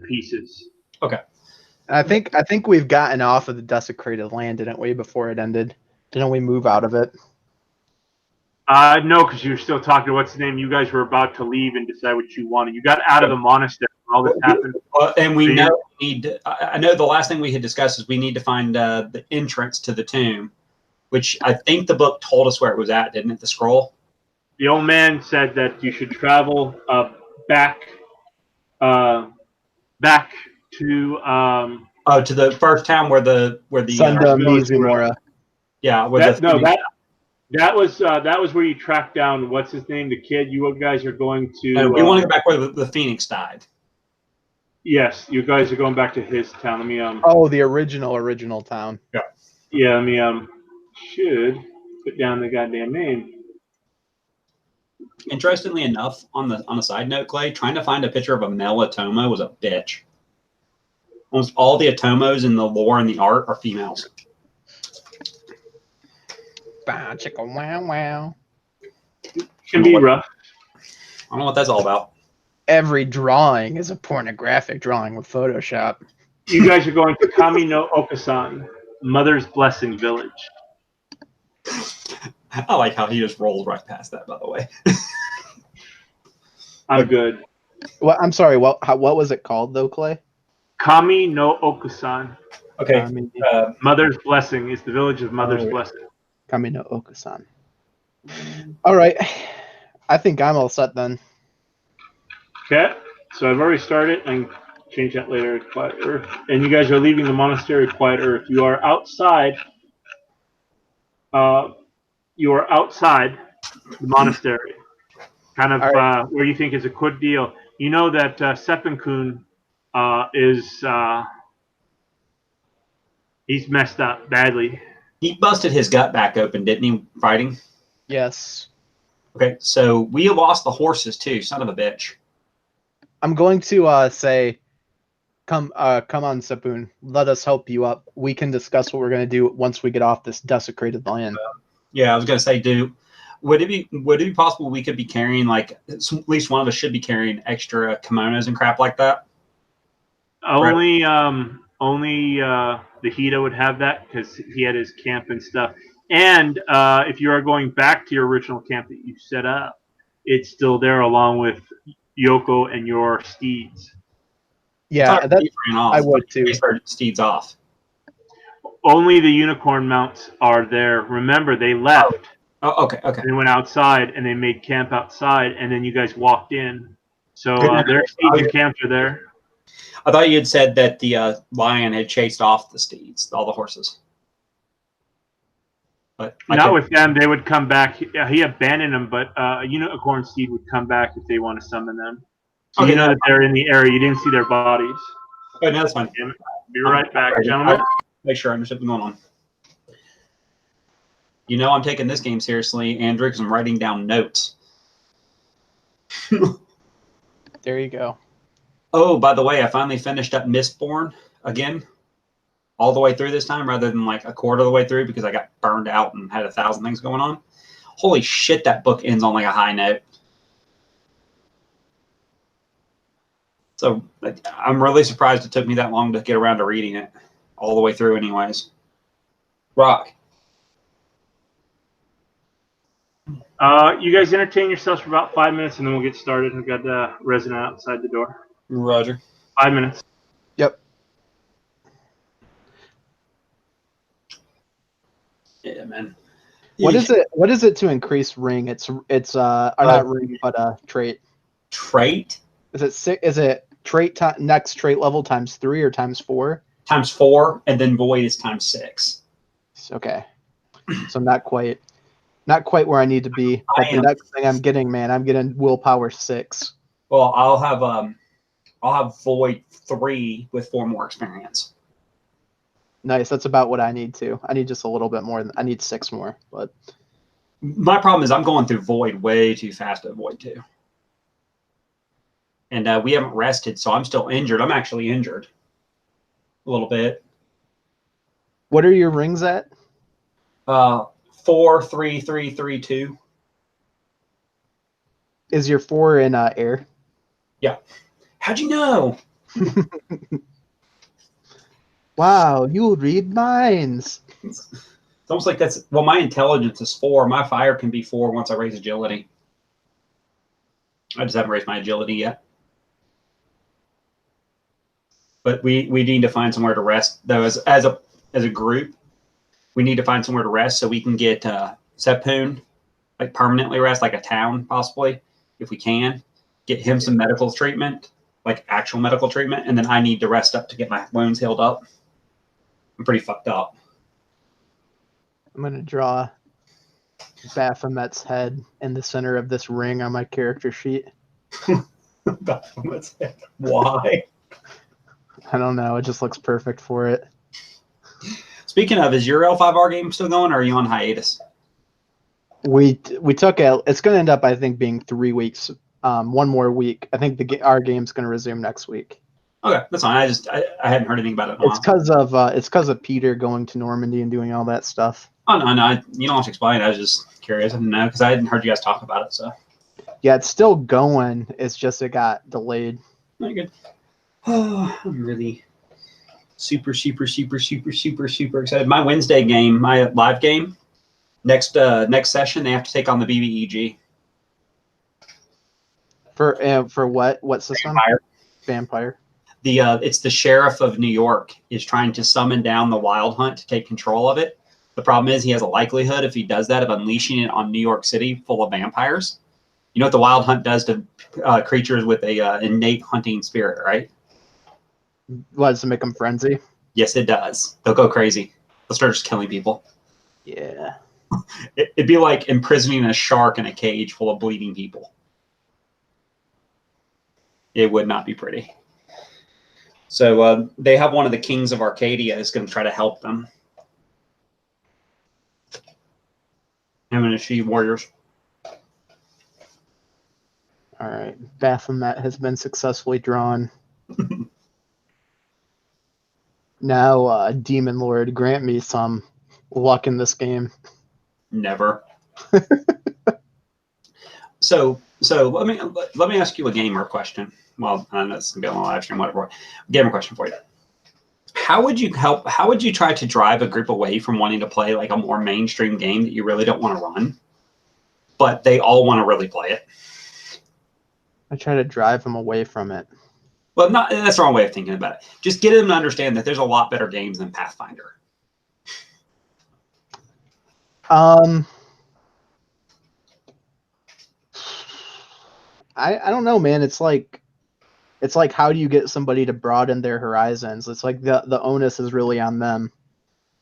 pieces. Okay. I think we've gotten off of the desecrated land, didn't we, before it ended? Didn't we move out of it? No, because you're still talking. What's the name? You guys were about to leave and decide what you wanted. You got out of the monastery when all this happened. And we know we need. I know the last thing we had discussed is we need to find the entrance to the tomb, which I think the book told us where it was at, didn't it? The scroll. The old man said that you should travel back to to the first town where the Sunda Mizumura. Yeah, that was where you tracked down what's his name, the kid. You guys are going to. No, we want to go back where the Phoenix died. Yes, you guys are going back to his town. Let me Oh, the original town. Yeah. Yeah. Let me should put down the goddamn name. Interestingly enough, on a side note, Clay, trying to find a picture of a male Atomo was a bitch. Almost all the Atomos in the lore and the art are females. Bow, chicka, wow, wow. Can be rough. I don't know what that's all about. Every drawing is a pornographic drawing with Photoshop. You guys are going to Kami no Okasan, Mother's Blessing Village. I like how he just rolled right past that, by the way. I'm good. Well, I'm sorry. What was it called, though, Clay? Kami no Okasan. Okay. Mother's Blessing is the village of Mother's Blessing. Kami no Okasan. All right. I think I'm all set then. Okay. So I've already started and change that later. Quiet Earth. And you guys are leaving the monastery, Quiet Earth. You are outside. The monastery. Kind of right. Where you think is a good deal. You know that Seppuku is he's messed up badly. He busted his gut back open, didn't he, fighting? Yes. Okay, so we lost the horses too, son of a bitch. I'm going to say, come on, Sepun. Let us help you up. We can discuss what we're going to do once we get off this desecrated land. Yeah, I was going to say, would it be possible we could be carrying, like, at least one of us should be carrying extra kimonos and crap like that? Only the Hida would have that because he had his camp and stuff. And if you are going back to your original camp that you set up, it's still there along with Yoko and your steeds. Yeah, I would too. Steeds off. Only the unicorn mounts are there. Remember, they left. Oh, okay. They went outside and they made camp outside, and then you guys walked in. So their steeds and camps are there. I thought you had said that the lion had chased off the steeds, all the horses. But not with them. They would come back. He abandoned them, but a unicorn steed would come back if they want to summon them. So okay, you know that they're in the area. You didn't see their bodies. Oh, no, that's fine. Be right back, gentlemen. Make sure I understand what's going on. You know I'm taking this game seriously, Andrew, because I'm writing down notes. There you go. Oh, by the way, I finally finished up Mistborn again. All the way through this time rather than like a quarter of the way through because I got burned out and had 1,000 things going on. Holy shit, that book ends on like a high note. So I'm really surprised it took me that long to get around to reading it all the way through anyways. Rock. You guys entertain yourselves for about 5 minutes and then we'll get started. I've got the resident outside the door. Roger. 5 minutes. Yep. Yeah, man. What is it? What is it to increase ring? It's not ring, but trait. Trait? Is it trait next trait level times 3 or times 4? Times 4, and then void is times 6. Okay. So not quite where I need to be. But the next thing I'm getting, man, I'm getting willpower 6. Well, I'll have void 3 with 4 more experience. Nice. That's about what I need too. I need just a little bit more. I need 6 more. But my problem is I'm going through void way too fast at void 2. And we haven't rested, so I'm still injured. I'm actually injured a little bit. What are your rings at? 4, 3, 3, 3, 2. Is your 4 in air? Yeah. How'd you know? Wow, you read minds. It's almost like that's, well, my intelligence is 4. My fire can be 4 once I raise agility. I just haven't raised my agility yet. But we need to find somewhere to rest, though, as a group. We need to find somewhere to rest so we can get Sepun like permanently rest, like a town possibly, if we can. Get him some medical treatment, like actual medical treatment, and then I need to rest up to get my wounds healed up. I'm pretty fucked up. I'm gonna draw Baphomet's head in the center of this ring on my character sheet. Baphomet's head. Why? I don't know. It just looks perfect for it. Speaking of, is your L5R game still going, or are you on hiatus? We took it. It's going to end up, I think, being 3 weeks. 1 more week. I think our game's going to resume next week. Okay, that's fine. I hadn't heard anything about it in a while. It's because of Peter going to Normandy and doing all that stuff. Oh no, you don't have to explain. I was just curious. I didn't know because I hadn't heard you guys talk about it. So yeah, it's still going. It's just it got delayed. very good. Oh, I'm really super excited. My Wednesday game, my live game, next session they have to take on the BBEG. For what system? Vampire. It's the sheriff of New York is trying to summon down the Wild Hunt to take control of it. The problem is he has a likelihood, if he does that, of unleashing it on New York City full of vampires. You know what the Wild Hunt does to creatures with a innate hunting spirit, right? What, does it make them frenzy? Yes, it does. They'll go crazy. They'll start just killing people. Yeah. It'd be like imprisoning a shark in a cage full of bleeding people. It would not be pretty. So they have one of the kings of Arcadia is going to try to help them. Him and his she warriors. All right. Baphomet has been successfully drawn. Now, Demon Lord, grant me some luck in this game. Never. So let me ask you a gamer question. Well, I know it's gonna be on the live stream, whatever. Gamer question for you. How would you try to drive a group away from wanting to play like a more mainstream game that you really don't want to run, but they all want to really play it? I try to drive them away from it. Well, that's the wrong way of thinking about it. Just get them to understand that there's a lot better games than Pathfinder. I don't know, man. It's like how do you get somebody to broaden their horizons? It's like the onus is really on them.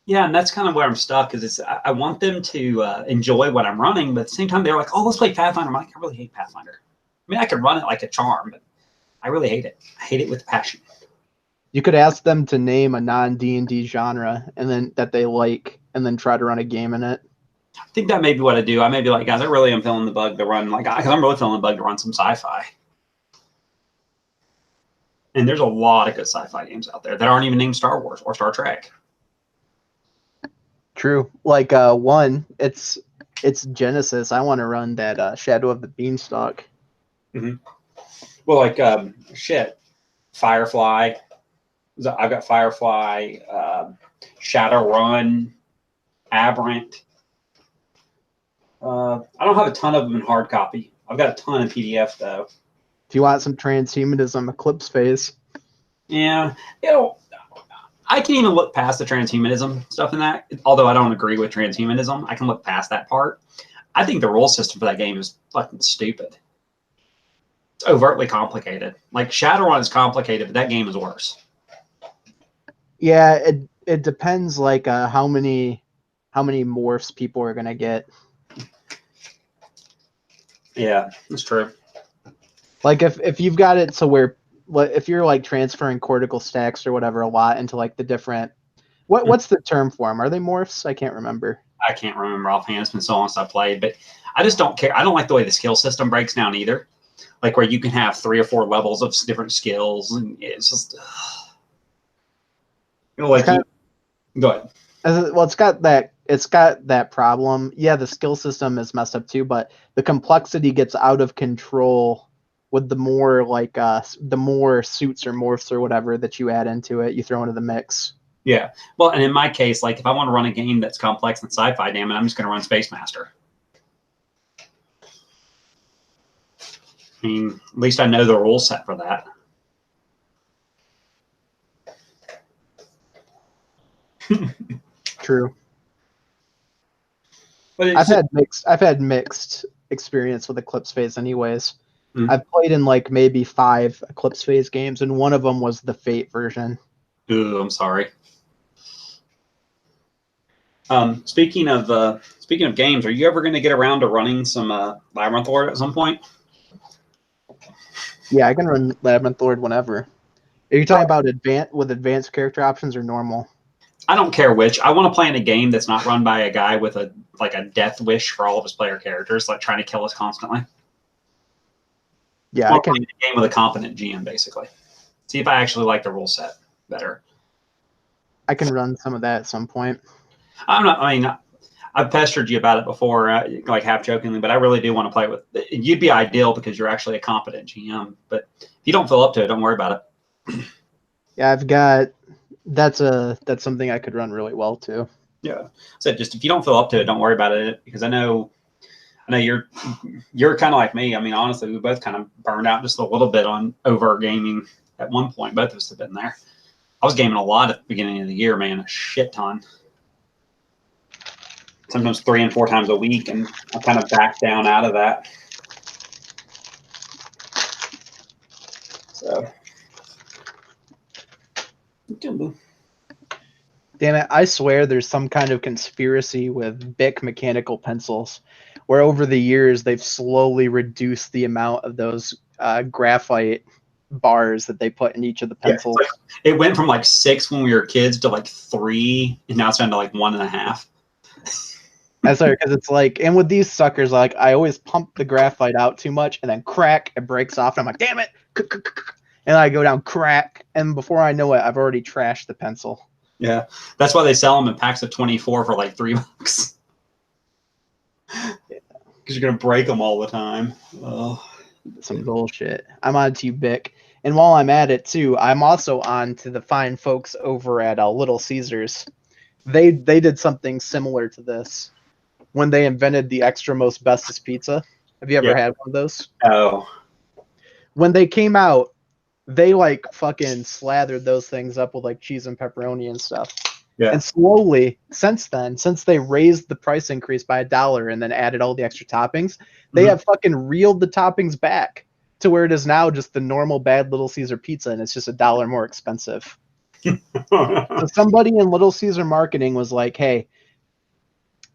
Yeah, and that's kind of where I'm stuck. Is I want them to enjoy what I'm running, but at the same time they're like, "Oh, let's play Pathfinder." I'm like, I really hate Pathfinder. I mean, I can run it like a charm, but I really hate it. I hate it with passion. You could ask them to name a non-D&D genre and then that they like, and then try to run a game in it. I think that may be what I do. I may be like, guys, I really am feeling the bug to run, like, because I'm really feeling the bug to run some sci-fi. And there's a lot of good sci-fi games out there that aren't even named Star Wars or Star Trek. True. Like one, it's Genesis. I want to run that Shadow of the Beanstalk. Mm-hmm. Well, like Firefly. I've got Firefly, Shadowrun, Aberrant. I don't have a ton of them in hard copy. I've got a ton in PDF though. If you want some transhumanism, Eclipse Phase. Yeah, I can even look past the transhumanism stuff in that. Although I don't agree with transhumanism, I can look past that part. I think the rule system for that game is fucking stupid. It's overtly complicated. Like Shadowrun is complicated, but that game is worse. Yeah, it depends like how many morphs people are gonna get. Yeah, that's true. Like if you've got it to where if you're like transferring cortical stacks or whatever a lot into like the different what's the term for them? Are they morphs? I can't remember. I can't remember offhand. It's been so long since I played, but I just don't care. I don't like the way the skill system breaks down either. Like where you can have 3 or 4 levels of different skills, and it's just like go ahead. Well, it's got that problem. Yeah, the skill system is messed up too, but the complexity gets out of control with the more like the more suits or morphs or whatever that you add into it, you throw into the mix. Yeah. Well, and in my case, like if I want to run a game that's complex and sci-fi, damn it, I'm just going to run Space Master. I mean, at least I know the rule set for that. True. But I've had mixed experience with Eclipse Phase anyways. Hmm. I've played in like maybe 5 Eclipse Phase games, and one of them was the Fate version. Ooh, I'm sorry. Speaking of games, are you ever going to get around to running some Labyrinth Lord at some point? Yeah, I can run Labyrinth Lord whenever. Are you talking about advanced character options or normal? I don't care which. I want to play in a game that's not run by a guy with a death wish for all of his player characters, like trying to kill us constantly. Yeah, I can. Play a game with a competent GM, basically. See if I actually like the rule set better. I can run some of that at some point. I've pestered you about it before, like half jokingly, but I really do want to play with it. You'd be ideal because you're actually a competent GM. But if you don't feel up to it, don't worry about it. Yeah, I've got. That's something I could run really well too. Yeah. So just if you don't feel up to it, don't worry about it, because I know you're kind of like me. I mean, honestly, we both kind of burned out just a little bit on over gaming at one point. Both of us have been there. I was gaming a lot at the beginning of the year, man, a shit ton. Sometimes 3 and 4 times a week, and I kind of backed down out of that. So, damn it! I swear there's some kind of conspiracy with Bic mechanical pencils, where over the years they've slowly reduced the amount of those graphite bars that they put in each of the pencils. Yeah, it went from like 6 when we were kids to like 3, and now it's down to like 1.5. That's right, because it's like, and with these suckers, like I always pump the graphite out too much, and then crack, it breaks off, and I'm like, damn it, and I go down crack, and before I know it, I've already trashed the pencil. Yeah, that's why they sell them in packs of 24 for like $3. Because you're gonna break them all the time. Oh. Some bullshit. I'm on to you, Bic. And while I'm at it too, I'm also on to the fine folks over at Little Caesars. They did something similar to this when they invented the extra most bestest pizza. Have you ever had one of those? Oh. When they came out, they like fucking slathered those things up with like cheese and pepperoni and stuff. Yeah. And slowly, since then, since they raised the price increase by $1 and then added all the extra toppings, they have fucking reeled the toppings back to where it is now just the normal bad Little Caesar pizza, and it's just $1 more expensive. So somebody in Little Caesar marketing was like, hey,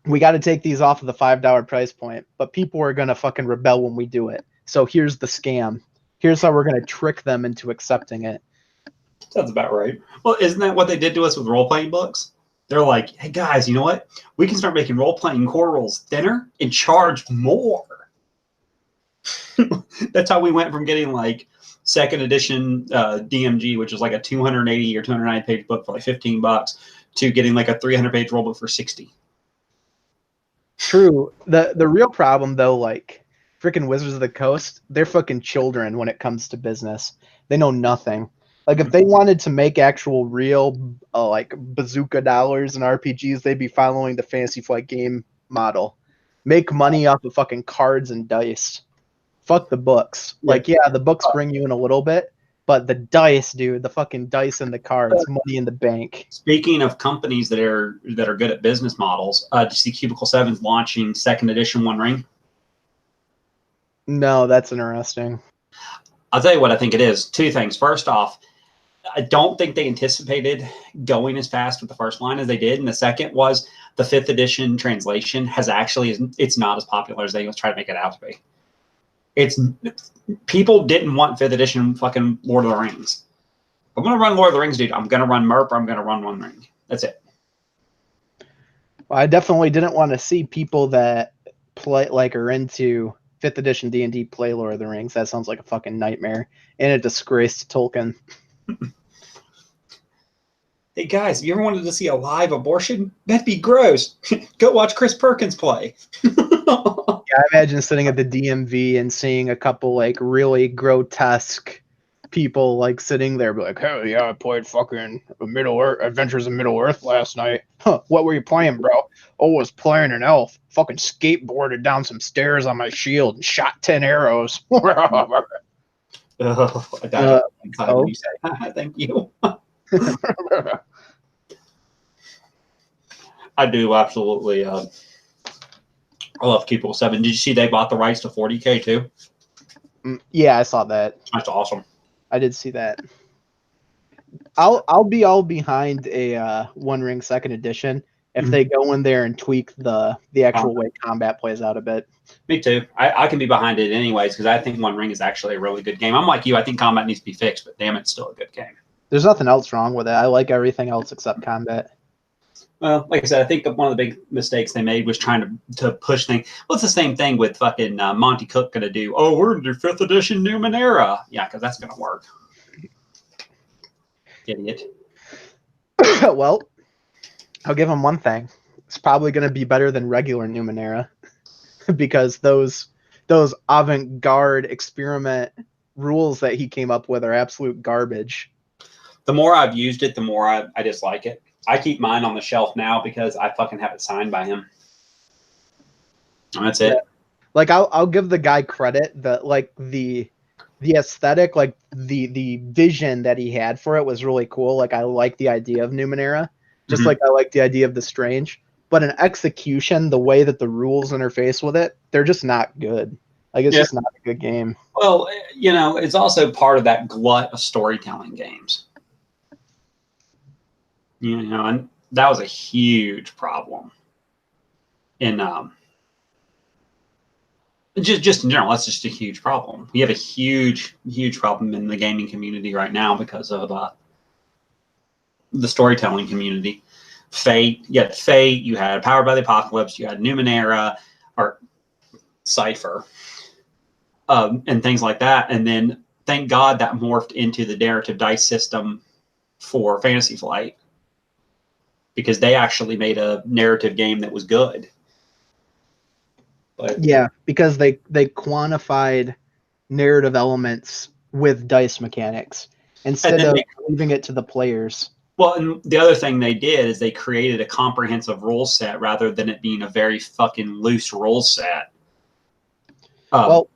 we got to take these off of the $5 price point, but people are going to fucking rebel when we do it. So here's the scam. Here's how we're going to trick them into accepting it. Sounds about right. Well, isn't that what they did to us with role-playing books? They're like, hey, guys, you know what? We can start making role-playing core rules thinner and charge more. That's how we went from getting like second edition DMG, which is like a 280 or 290 page book for like $15, to getting like a 300-page rule book for $60. True. The real problem though, like freaking Wizards of the Coast, they're fucking children when it comes to business. They know nothing. Like if they wanted to make actual real like bazooka dollars in RPGs, they'd be following the Fantasy Flight game model. Make money off of fucking cards and dice. Fuck the books. Like yeah, the books bring you in a little bit, but the dice, dude, the fucking dice and the cards, money in the bank. Speaking of companies that are good at business models, do you see Cubicle 7's launching second edition One Ring? No, that's interesting. I'll tell you what I think it is. 2 things. First off, I don't think they anticipated going as fast with the first line as they did. And the second was the 5th edition translation has actually, it's not as popular as they try to make it out to be. People didn't want 5th edition fucking Lord of the Rings. If I'm going to run Lord of the Rings, dude, I'm going to run Merp or I'm going to run One Ring. That's it. Well, I definitely didn't want to see people that play like are into 5th edition D&D play Lord of the Rings. That sounds like a fucking nightmare and a disgrace to Tolkien. Hey guys, if you ever wanted to see a live abortion, that'd be gross. Go watch Chris Perkins play. Yeah, I imagine sitting at the DMV and seeing a couple like really grotesque people like sitting there, be like, "Hell yeah, I played fucking Middle Earth Adventures in Middle Earth last night." Huh, what were you playing, bro? Oh, I was playing an elf. Fucking skateboarded down some stairs on my shield and shot 10 arrows. Oh, I died inside when oh. you say, thank you. I do absolutely. I love Keeple 7. Did you see they bought the rights to 40K too? Yeah, I saw that. That's awesome. I did see that. I'll be all behind a One Ring second edition if they go in there and tweak the actual way combat plays out a bit. Me too. I can be behind it anyways because I think One Ring is actually a really good game. I'm like you. I think combat needs to be fixed, but damn, it's still a good game. There's nothing else wrong with it. I like everything else except combat. Well, like I said, I think one of the big mistakes they made was trying to push things. Well, it's the same thing with fucking Monty Cook going to do. Oh, we're going to do 5th edition Numenera. Yeah, because that's going to work. Idiot. Well, I'll give him one thing. It's probably going to be better than regular Numenera because those avant-garde experiment rules that he came up with are absolute garbage. The more I've used it, the more I dislike it. I keep mine on the shelf now because I fucking have it signed by him. And that's it. Yeah. Like I'll give the guy credit that like the aesthetic, like the vision that he had for it was really cool. Like I like the idea of Numenera, just like I like the idea of the Strange. But in execution, the way that the rules interface with it, they're just not good. Like it's just not a good game. Well, you know, it's also part of that glut of storytelling games. You know, and that was a huge problem in just in general. That's just a huge problem. We have a huge problem in the gaming community right now because of the storytelling community. Fate, you had Powered by the Apocalypse, you had Numenera or Cypher, and things like that. And then thank God that morphed into the narrative dice system for Fantasy Flight, because they actually made a narrative game that was good. But yeah, because they quantified narrative elements with dice mechanics instead of leaving it to the players. Well, and the other thing they did is they created a comprehensive rule set rather than it being a very fucking loose rule set. Well,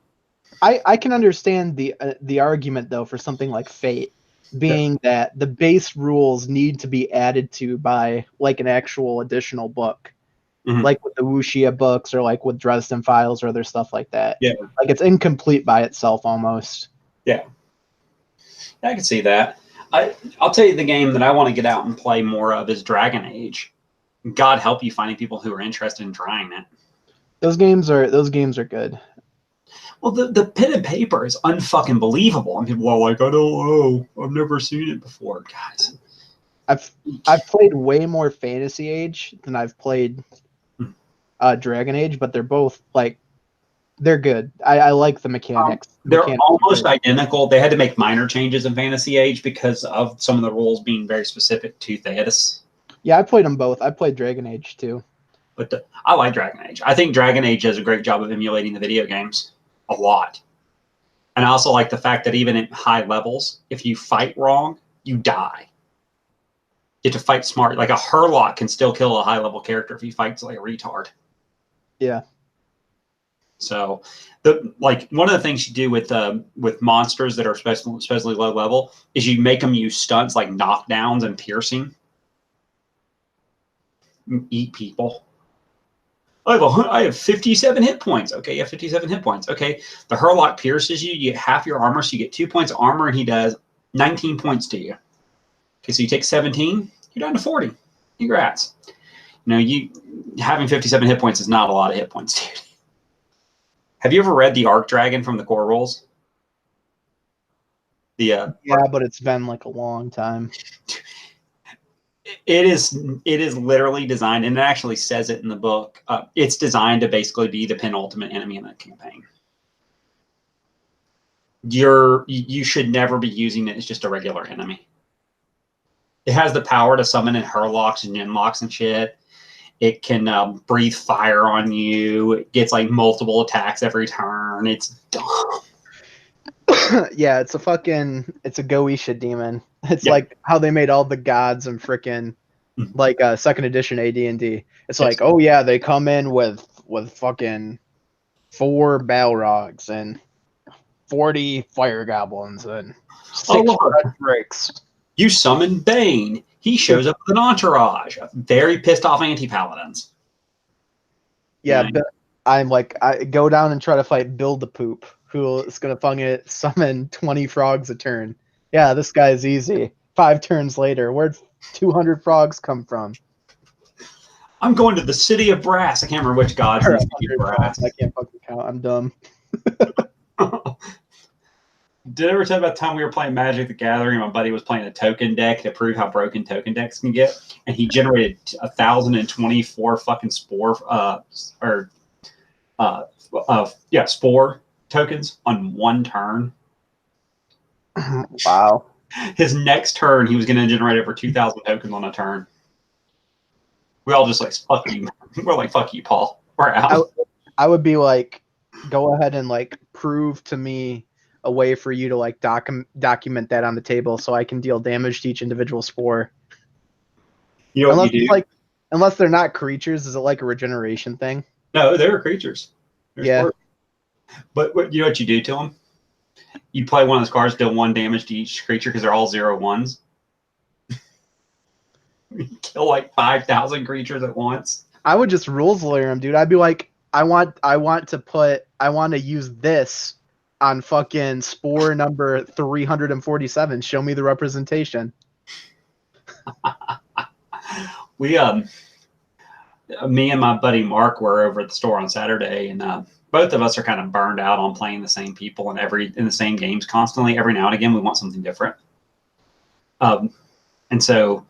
I can understand the argument though for something like Fate, being that the base rules need to be added to by like an actual additional book, like with the Wuxia books or like with Dresden Files or other stuff like that. Yeah, like it's incomplete by itself almost. Yeah, I can see that. I'll tell you the game that I want to get out and play more of is Dragon Age. God help you finding people who are interested in trying it. Those games are good. Well, the pen and paper is unfucking believable. And people are like, I don't know, I've never seen it before, guys. I've played way more Fantasy Age than I've played Dragon Age, but they're both like they're good. I like the mechanics. They're almost identical. They had to make minor changes in Fantasy Age because of some of the rules being very specific to Thetis. Yeah, I played them both. I played Dragon Age too. But I like Dragon Age. I think Dragon Age does a great job of emulating the video games a lot. And I also like the fact that even at high levels, if you fight wrong, you die. You have to fight smart. Like a Herlock can still kill a high-level character if he fights like a retard. Yeah. So, one of the things you do with monsters that are especially low level is you make them use stunts like knockdowns and piercing. Eat people. I have 57 hit points. Okay, you have 57 hit points. Okay, the Herlock pierces you. You get half your armor, so you get 2 points of armor, and he does 19 points to you. Okay, so you take 17, you're down to 40. Congrats. You having 57 hit points is not a lot of hit points, dude. Have you ever read the Arc Dragon from the core rules? Yeah, but it's been like a long time. It is literally designed, and it actually says it in the book. It's designed to basically be the penultimate enemy in that campaign. You should never be using it as just a regular enemy. It has the power to summon in Herlocks and Ninlocks and shit. It can breathe fire on you. It gets like multiple attacks every turn. It's dumb. Yeah, it's a Goetia demon. It's Yeah. like how they made all the gods and frickin' like second edition AD&D. It's like, oh yeah, they come in with fucking 4 Balrogs and 40 fire goblins and 6 red drakes. You summon Bane. He shows up with an entourage. Very pissed off anti-paladins. Yeah, but I go down and try to fight Build the Poop, who is gonna fucking summon 20 frogs a turn. Yeah, this guy's easy. 5 turns later, where'd 200 frogs come from? I'm going to the city of brass. I can't remember which god's in the city of brass. I can't fucking count. I'm dumb. Did I ever tell you about the time we were playing Magic the Gathering and my buddy was playing a token deck to prove how broken token decks can get? And he generated 1,024 fucking spore spore tokens on one turn. Wow. His next turn, he was going to generate over 2,000 tokens on a turn. We all just like, fuck you. We're like, fuck you, Paul. We're out. I would be like, go ahead and like prove to me a way for you to like document that on the table so I can deal damage to each individual spore. You know what you do? Unless they're not creatures, is it like a regeneration thing? No, they're creatures. Yeah. But you know what you do to them? You play one of those cards, deal 1 damage to each creature because they're all 0/1s. You kill like 5,000 creatures at once. I would just rules lawyer them, dude. I'd be like, I want to use this on fucking spore number 347. Show me the representation. We me and my buddy Mark were over at the store on Saturday, and both of us are kind of burned out on playing the same people in the same games constantly. Every now and again, we want something different. And so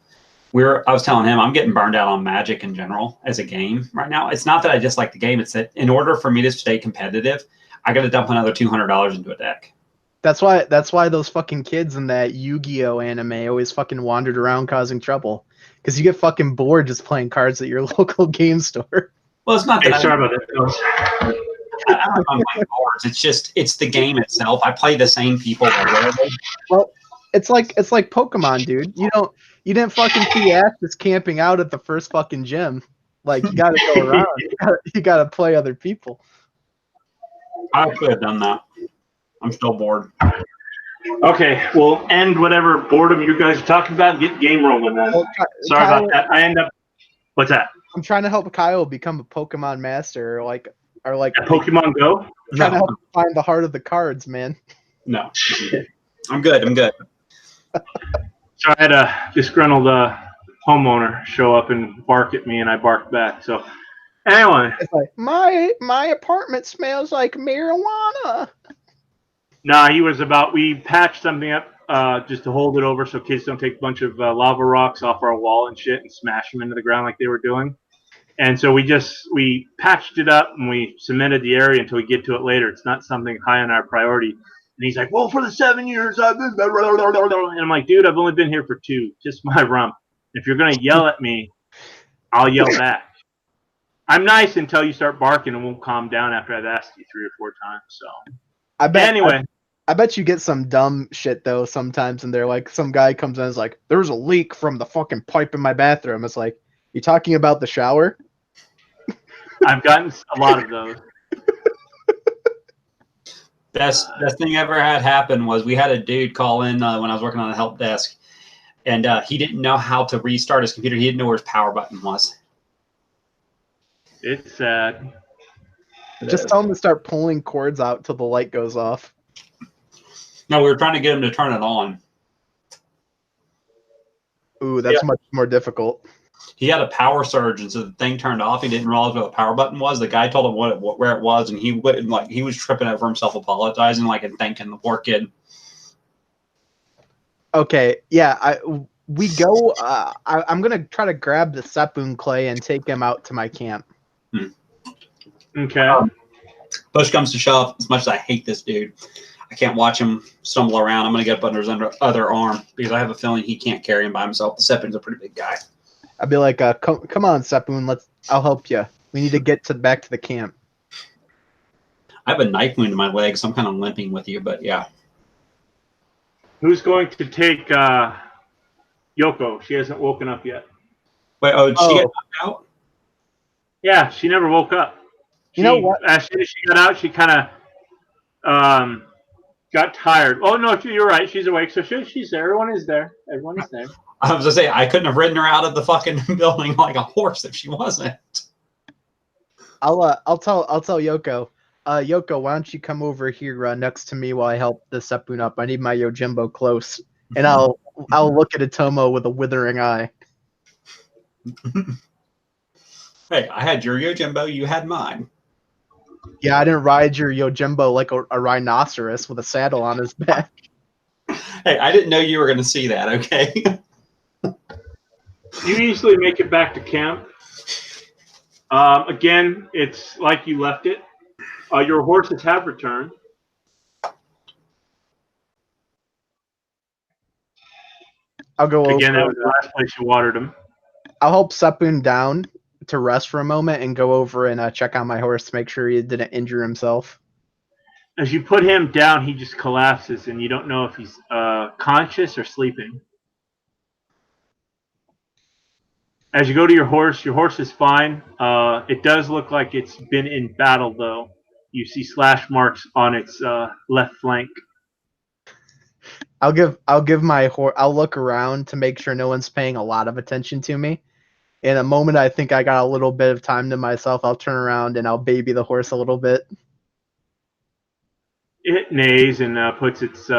I was telling him I'm getting burned out on Magic in general as a game right now. It's not that I dislike the game; it's that in order for me to stay competitive, I got to dump another $200 into a deck. That's why those fucking kids in that Yu-Gi-Oh anime always fucking wandered around causing trouble. Because you get fucking bored just playing cards at your local game store. Well, it's not that. Hey, sorry about that. I don't know if I'm playing cards. It's the game itself. I play the same people regularly. Well, it's like Pokemon, dude. You didn't fucking see Ashes camping out at the first fucking gym. Like, you gotta go around. You gotta play other people. I could have done that. I'm still bored. Okay, we'll end whatever boredom you guys are talking about and get game rolling then. Well, Sorry about that. What's that? I'm trying to help Kyle become a Pokemon master, or like At Pokemon Go? trying to help him find the heart of the cards, man. No. I'm good. So I had a disgruntled homeowner show up and bark at me, and I barked back. So anyway, It's like my apartment smells like marijuana. nah, we patched something up just to hold it over so kids don't take a bunch of lava rocks off our wall and shit and smash them into the ground like they were doing. And so we patched it up and we cemented the area until we get to it later. It's not something high on our priority. And he's like, well, for the 7 years I've been... And I'm like, dude, I've only been here for 2. Just my rump. If you're going to yell at me, I'll yell back. I'm nice until you start barking and won't calm down after I've asked you 3 or 4 times. So I bet you get some dumb shit though sometimes, and they're like, some guy comes in and is like, there's a leak from the fucking pipe in my bathroom. It's like, you talking about the shower? I've gotten a lot of those. Best thing I ever had happen was we had a dude call in when I was working on the help desk, and he didn't know how to restart his computer. He didn't know where his power button was. It's sad. Just tell him to start pulling cords out till the light goes off. No, we were trying to get him to turn it on. Ooh, that's much more difficult. He had a power surge, and so the thing turned off. He didn't realize what the power button was. The guy told him where it was, and he was tripping over himself, apologizing, and thanking the poor kid. Okay, yeah, I'm gonna try to grab the Sepun clay and take him out to my camp. Okay. Push comes to shove. As much as I hate this dude, I can't watch him stumble around. I'm going to get up under his other arm because I have a feeling he can't carry him by himself. The Sepun's a pretty big guy. I'd be like, come on, Sepun, I'll help you. We need to get back to the camp. I have a knife wound in my leg, so I'm kind of limping with you, but yeah. Who's going to take Yoko? She hasn't woken up yet. Wait, did she get knocked out? Yeah, she never woke up. You know what? As soon as she got out, she kind of got tired. Oh, no, you're right. She's awake. So she's there. Everyone is there. Everyone is there. I was going to say, I couldn't have ridden her out of the fucking building like a horse if she wasn't. I'll tell Yoko. Yoko, why don't you come over here next to me while I help the Sepun up? I need my Yojimbo close, and I'll look at Atomo with a withering eye. Hey, I had your Yojimbo, you had mine. Yeah, I didn't ride your Yojimbo like a rhinoceros with a saddle on his back. Hey, I didn't know you were going to see that, okay? You easily make it back to camp. Again, it's like you left it. Your horses have returned. I'll go Again, over. that was the last place you watered them. I'll help Sepun down to rest for a moment and go over and check on my horse to make sure he didn't injure himself. As you put him down, he just collapses, and you don't know if he's conscious or sleeping. As you go to your horse is fine. It does look like it's been in battle, though. You see slash marks on its left flank. I'll give my horse. I'll look around to make sure no one's paying a lot of attention to me. In a moment, I think I got a little bit of time to myself. I'll turn around and I'll baby the horse a little bit. It neighs and puts its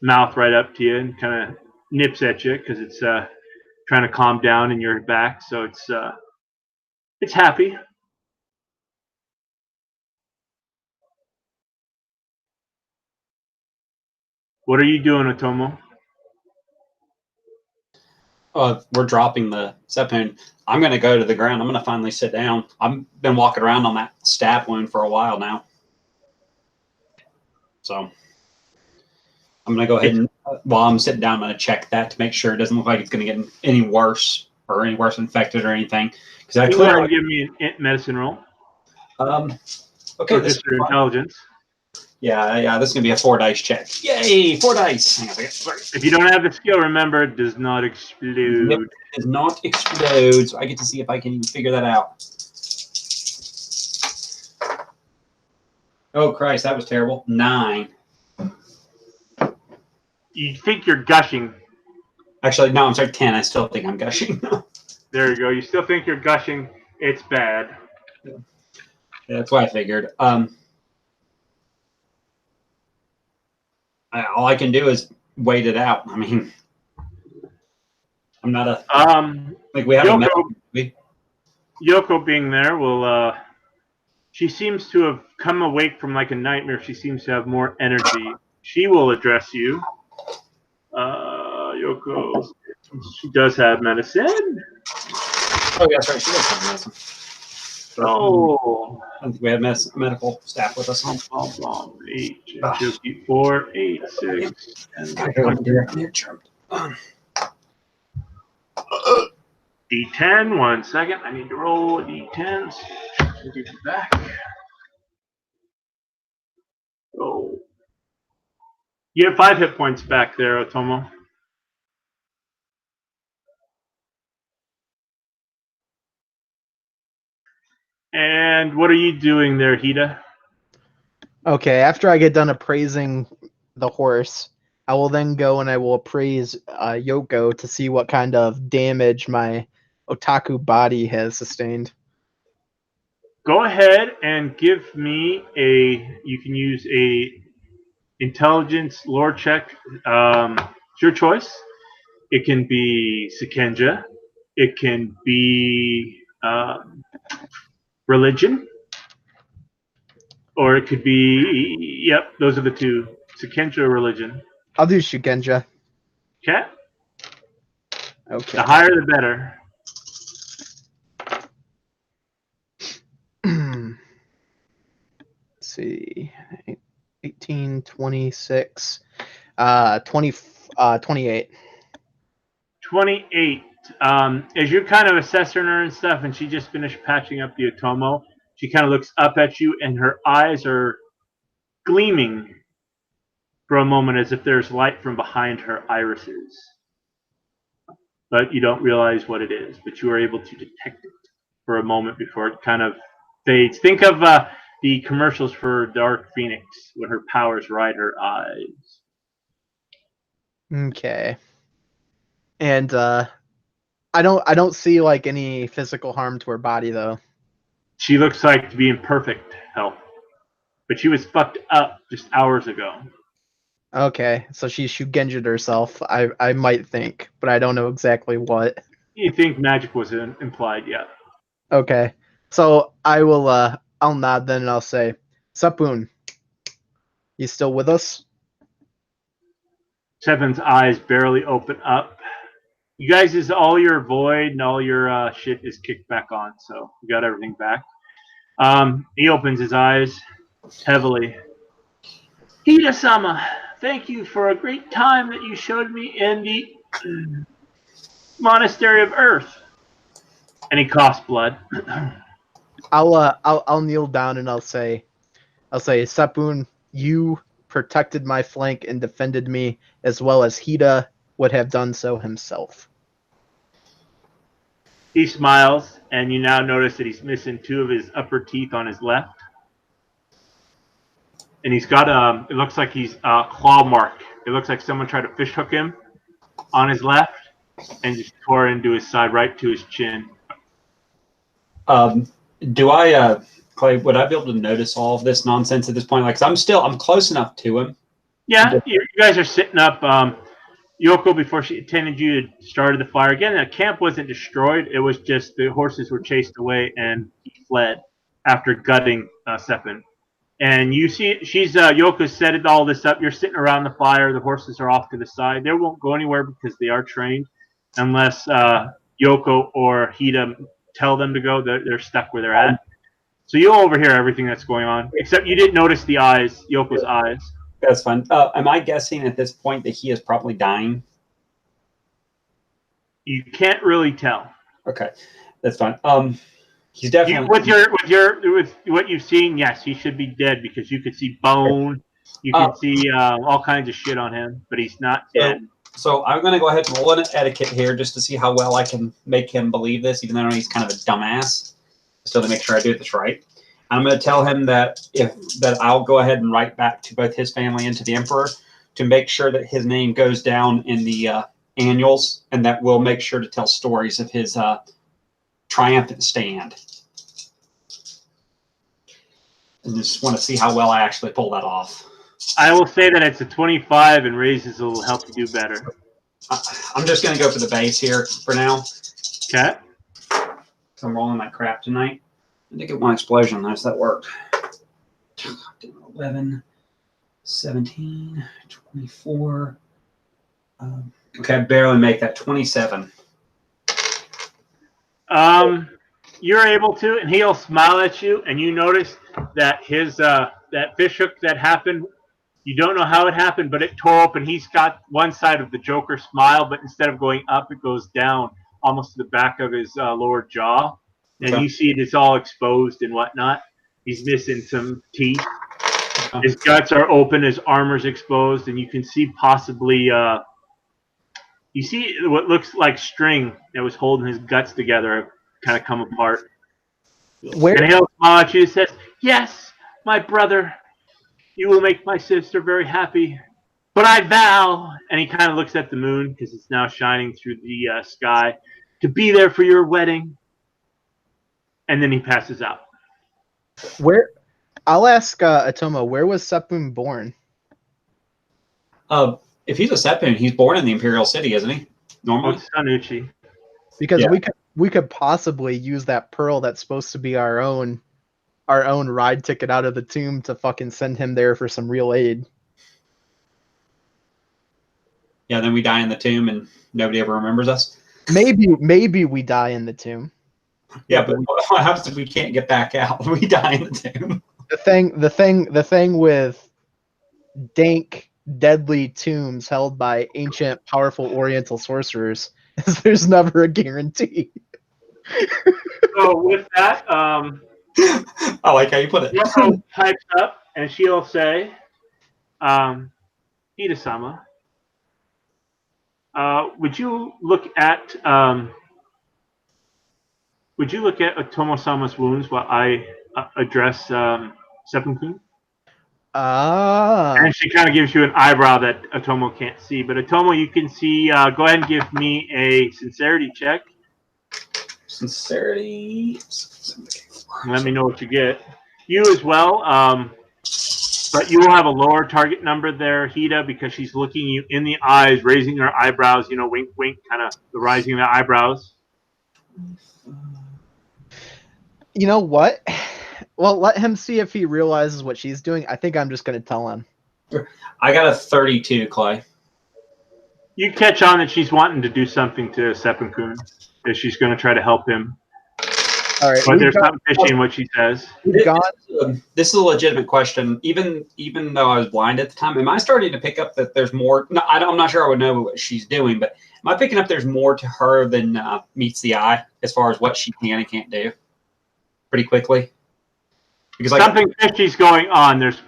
mouth right up to you and kind of nips at you because it's trying to calm down in your back. So it's happy. What are you doing, Otomo? We're dropping the Sepun. I'm going to go to the ground. I'm going to finally sit down. I've been walking around on that stab wound for a while now. So I'm going to go ahead and, while I'm sitting down, I'm going to check that to make sure it doesn't look like it's going to get any worse or any worse infected or anything. Because I clearly give me a medicine roll. Okay, or just your intelligence. Yeah, this is going to be a 4 dice check. Yay, 4 dice. Hang on a second. Sorry. If you don't have the skill, remember, it does not explode. Yep, it does not explode, so I get to see if I can even figure that out. Oh, Christ, that was terrible. 9. You think you're gushing. Actually, no, I'm sorry, 10. I still think I'm gushing. There you go. You still think you're gushing. It's bad. Yeah, that's what I figured. All I can do is wait it out. I mean, I'm not a like we have Yoko being there will she seems to have come awake from like a nightmare. She seems to have more energy. She will address you. Yoko, she does have medicine. Oh yeah, that's right. She does have medicine. Oh, I think we have medical staff with us. 8, 4, 8, 6, and D10. 1 second. I need to roll D10s. Get you back. Oh, you have 5 hit points back there, Otomo. And what are you doing there, Hida? Okay, after I get done appraising the horse, I will then go and I will appraise Yoko to see what kind of damage my otaku body has sustained. Go ahead and give me you can use a intelligence lore check. It's your choice. It can be Sekenja. It can be religion. Or it could be, yep, those are the two. Sekenja or religion. I'll do Shugenja. Okay. Okay. The higher the better. Let's see. 18, 14, 26, 28. 28. As you're kind of assessing her and stuff, and she just finished patching up the Otomo, she kind of looks up at you, and her eyes are gleaming for a moment as if there's light from behind her irises. But you don't realize what it is, but you are able to detect it for a moment before it kind of fades. Think of the commercials for Dark Phoenix when her powers ride her eyes. Okay. And I don't see like any physical harm to her body though. She looks like to be in perfect health, but she was fucked up just hours ago. Okay, so she Shugenja'd herself. I might think, but I don't know exactly what. You think magic was implied, yeah. Okay, so I'll nod then and I'll say, Sapun, you still with us? Seven's eyes barely open up. You guys, is all your void and all your shit is kicked back on, so you got everything back. He opens his eyes heavily. Hida-sama, thank you for a great time that you showed me in the Monastery of Earth. And he coughs blood. I'll kneel down and I'll say, Sapun, you protected my flank and defended me as well as Hida would have done so himself. He smiles, and you now notice that he's missing 2 of his upper teeth on his left. And he's got it looks like he's a claw mark. It looks like someone tried to fish hook him on his left and just tore into his side right to his chin. Do I, Clay, would I be able to notice all of this nonsense at this point? Like, 'cause I'm close enough to him. Yeah, you guys are sitting up. Yoko, before she attended you, had started the fire. Again, the camp wasn't destroyed. It was just the horses were chased away and he fled after gutting Seppin. And you see, Yoko set all this up. You're sitting around the fire. The horses are off to the side. They won't go anywhere because they are trained unless Yoko or Hida tell them to go. They're stuck where they're at. So you'll overhear everything that's going on, except you didn't notice the eyes, Yoko's eyes. That's fine. Am I guessing at this point that he is probably dying? You can't really tell. Okay, that's fine. He's definitely with what you've seen. Yes, he should be dead because you could see bone, you can see all kinds of shit on him, but he's not dead. So I'm going to go ahead and roll an etiquette here just to see how well I can make him believe this, even though he's kind of a dumbass. Still to make sure I do this right. I'm going to tell him that I'll go ahead and write back to both his family and to the Emperor to make sure that his name goes down in the annuals, and that we'll make sure to tell stories of his triumphant stand. And just want to see how well I actually pull that off. I will say that it's a 25, and raises will help you do better. I'm just going to go for the base here for now. Okay. I'm rolling like crap tonight. I did get one explosion. Nice, that worked. 11, 17, 24. Okay, I barely make that. 27. You're able to, and he'll smile at you, and you notice that his that fish hook that happened, you don't know how it happened, but it tore open. He's got one side of the Joker smile, but instead of going up, it goes down almost to the back of his lower jaw. And Okay. you see it's all exposed and whatnot. He's missing some teeth. Okay. His guts are open, his armor's exposed, and you can see possibly you see what looks like string that was holding his guts together kind of come apart. Where? And he'll smile at you and says, "Yes, my brother, you will make my sister very happy. But I vow," and he kind of looks at the moon because it's now shining through the sky, "to be there for your wedding." And then he passes out. Where? I'll ask Atomo, where was Seppun born? If he's a Seppun, he's born in the Imperial City, isn't he? Normally? Oh, Sanucci. Because we could possibly use that pearl that's supposed to be our own ride ticket out of the tomb to fucking send him there for some real aid. Yeah, then we die in the tomb and nobody ever remembers us. Maybe we die in the tomb. Yeah, but what happens if we can't get back out? We die in the tomb. The thing with dank, deadly tombs held by ancient, powerful Oriental sorcerers, is there's never a guarantee. So with that, I like how you put it. Yoko types up, and she'll say, Hida-sama, would you look at Otomo-sama's wounds while I address Seppuku? Ah, And she kind of gives you an eyebrow that Otomo can't see. But Otomo, you can see. Go ahead and give me a sincerity check. Sincerity. Let me know what you get. You as well. But you will have a lower target number there, Hida, because she's looking you in the eyes, raising her eyebrows. You know, wink, wink, kind of the rising of the eyebrows. you know what? Well, let him see if he realizes what she's doing. I think I'm just going to tell him. I got a 32, Clay. You catch on that she's wanting to do something to Seppuku, that she's going to try to help him. All right, But there's something fishy in what she says. This is a legitimate question. Even though I was blind at the time, am I starting to pick up that there's more? No, I'm not sure I would know what she's doing, but am I picking up there's more to her than meets the eye as far as what she can and can't do? Pretty quickly. Because something fishy's going on. There's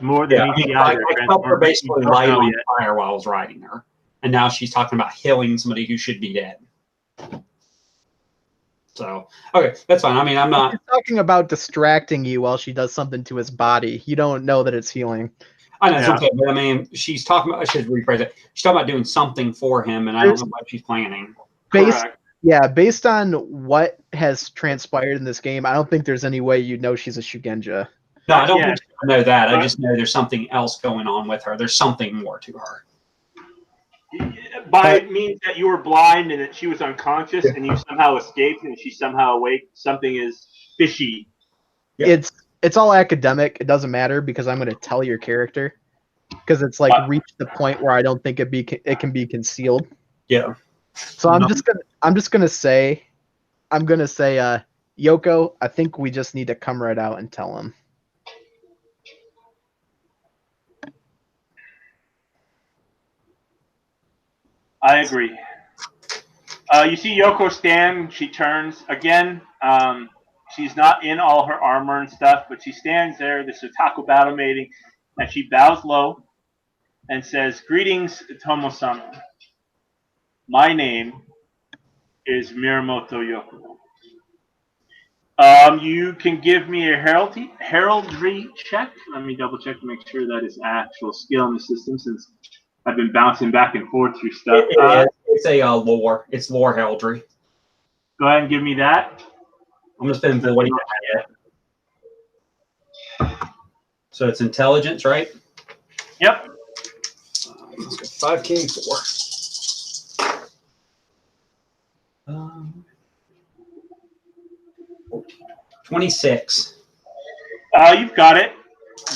more than meets the eye. I felt her basically light on fire while I was riding her, and now she's talking about healing somebody who should be dead. So, okay, that's fine. I mean, I'm not She's talking about distracting you while she does something to his body. You don't know that it's healing. I know it's okay, but I mean, she's talking about. I should rephrase it. She's talking about doing something for him, and I don't know what she's planning. Based on what has transpired in this game, I don't think there's any way you know she's a Shugenja. No, I don't think I know that. I just know there's something else going on with her. There's something more to her. By means that you were blind and that she was unconscious and you somehow escaped and she's somehow awake, something is fishy. Yeah. It's all academic. It doesn't matter because I'm going to tell your character because it's like reached the point where I don't think it can be concealed. Yeah. So I'm just gonna say, Yoko, I think we just need to come right out and tell him. I agree. You see Yoko stand. She turns again. She's not in all her armor and stuff, but she stands there. This is Taco battle mating, and she bows low and says, "Greetings, Tomo-sama. My name is Miramoto Yoko. You can give me a heraldry check. Let me double check to make sure that is actual skill in the system since I've been bouncing back and forth through stuff. It's a lore. It's lore heraldry. Go ahead and give me that. I'm going to spend voiding that. So it's intelligence, right? Yep. Let's go 5K4. 26. You've got it.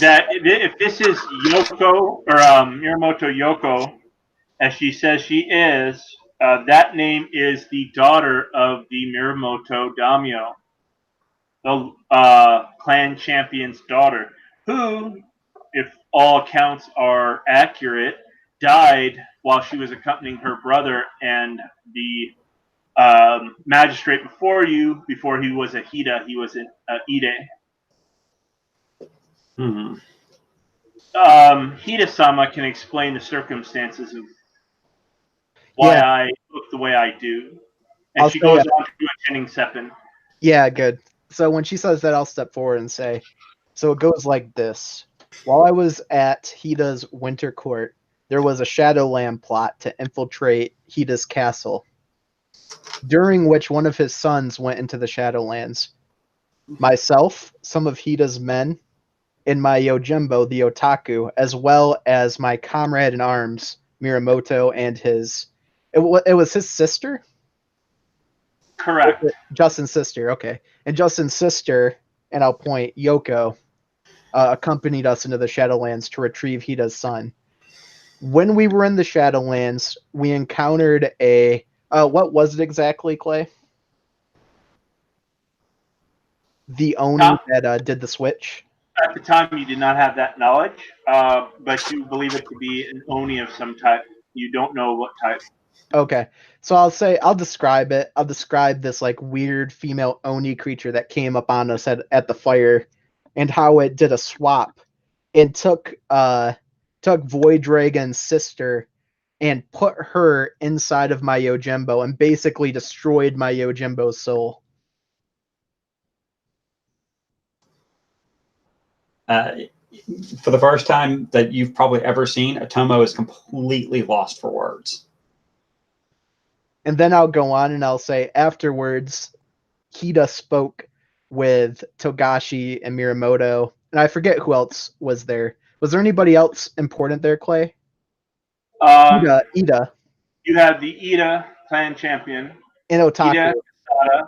That if this is Yoko or Miramoto Yoko, as she says she is, that name is the daughter of the Miramoto Daimyo, the clan champion's daughter, who, if all accounts are accurate, died while she was accompanying her brother and the magistrate before he was a Hida, he was an Ide. Mm-hmm. Hida-sama can explain the circumstances of why I look the way I do. And she goes on to attending Seppin. Yeah, good. So when she says that, I'll step forward and say, so it goes like this. While I was at Hida's winter court, there was a Shadowland plot to infiltrate Hida's castle, during which one of his sons went into the Shadowlands. Myself, some of Hida's men, and my Yojimbo, the Otaku, as well as my comrade in arms, Miramoto, and it was his sister? Correct. Justin's sister, okay. And Justin's sister, and I'll point, Yoko, accompanied us into the Shadowlands to retrieve Hida's son. When we were in the Shadowlands, we encountered what was it exactly, Clay? The Oni that did the switch? At the time, you did not have that knowledge, but you believe it to be an oni of some type. You don't know what type. Okay. So I'll describe it. I'll describe this like weird female oni creature that came up on us at the fire and how it did a swap and took Void Dragon's sister and put her inside of my Yojimbo and basically destroyed my Yojimbo's soul. For the first time that you've probably ever seen, Atomo is completely lost for words. And then I'll go on and I'll say afterwards, Kita spoke with Togashi and Miyamoto, and I forget who else was there. Was there anybody else important there, Clay? Ida. You have the Ida clan champion, And Otaku. Ida Kasada,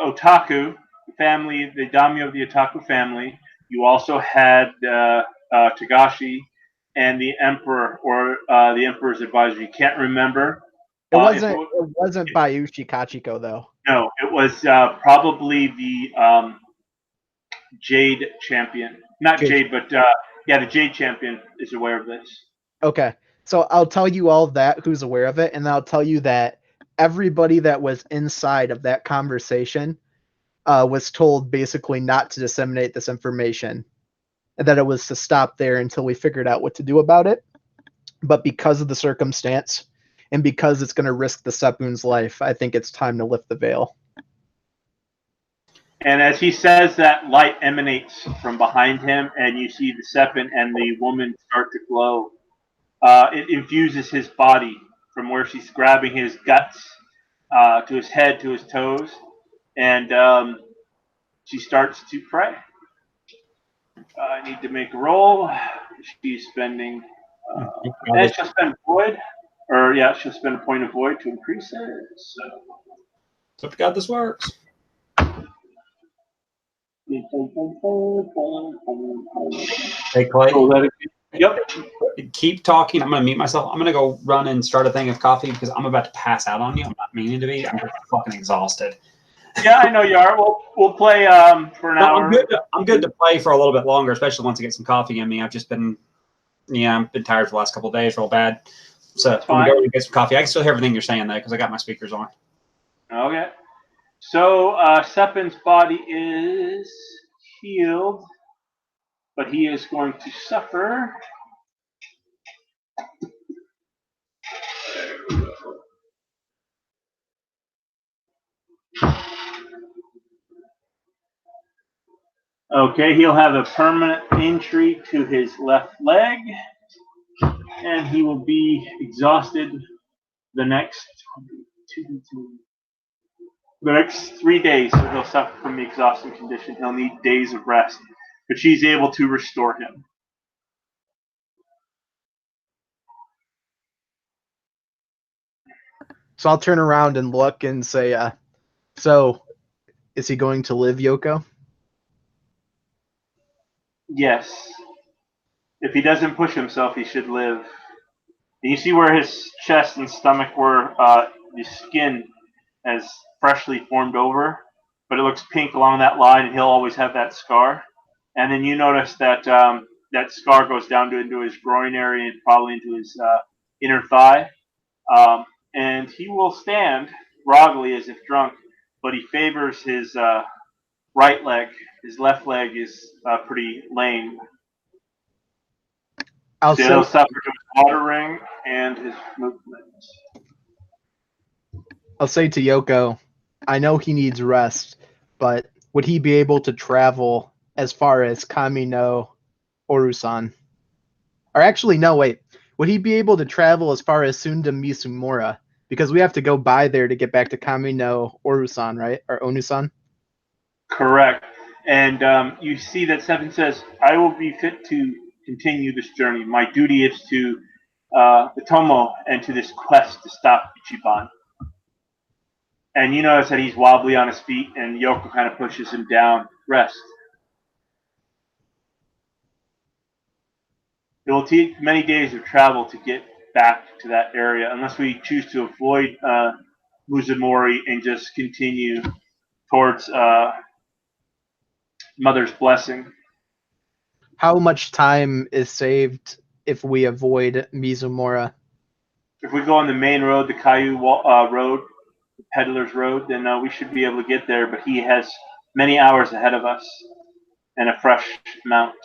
Otaku family, the daimyo of the Otaku family. You also had Togashi and the Emperor, or the Emperor's advisor. You can't remember. It wasn't Bayushi Kachiko though. No, it was probably the Jade champion. Not Jade, but the Jade champion is aware of this. Okay, so I'll tell you all that who's aware of it, and I'll tell you that everybody that was inside of that conversation was told basically not to disseminate this information, and that it was to stop there until we figured out what to do about it. But because of the circumstance, and because it's going to risk the Sepun's life, I think it's time to lift the veil. And as he says, that light emanates from behind him, and you see the Sepun and the woman start to glow. It infuses his body from where she's grabbing his guts to his head to his toes, and she starts to pray. I need to make a roll. She's spending. And she'll spend void, or yeah, she'll spend a point of void to increase it. So I forgot this works. Hey Clay. Yep. Keep talking. I'm gonna mute myself. I'm gonna go run and start a thing of coffee because I'm about to pass out on you. I'm not meaning to be. I'm just fucking exhausted. Yeah, I know you are. We'll play for an hour. I'm good to play for a little bit longer, especially once I get some coffee in me. I've been tired for the last couple of days, real bad. So I'm gonna go and get some coffee. I can still hear everything you're saying though because I got my speakers on. Okay. So Sepun's body is healed, but he is going to suffer. Okay, he'll have a permanent injury to his left leg, and he will be exhausted the next 3 days. So he'll suffer from the exhaustion condition. He'll need days of rest, but she's able to restore him. So I'll turn around and look and say, so is he going to live, Yoko? Yes. If he doesn't push himself, he should live. And you see where his chest and stomach were, the skin has freshly formed over, but it looks pink along that line, and he'll always have that scar. And then you notice that that scar goes down into his groin area and probably into his inner thigh. And he will stand groggily as if drunk, but he favors his right leg. His left leg is pretty lame. So he'll suffer to his watering and his movement. I'll say to Yoko, I know he needs rest, but would he be able to travel as far as Kami no Orusan? Or actually, no, wait. Would he be able to travel as far as Sunda Misumura? Because we have to go by there to get back to Kami no Orusan, right? Or Onusan? Correct. And you see that Sepun says, I will be fit to continue this journey. My duty is to the Tomo and to this quest to stop Iuchiban. And you notice that he's wobbly on his feet, and Yoko kind of pushes him down. Rest. It will take many days of travel to get back to that area, unless we choose to avoid Muzumori and just continue towards Mother's Blessing. How much time is saved if we avoid Mizumura? If we go on the main road, the Caillou Road, the Peddler's Road, then we should be able to get there. But he has many hours ahead of us and a fresh mount.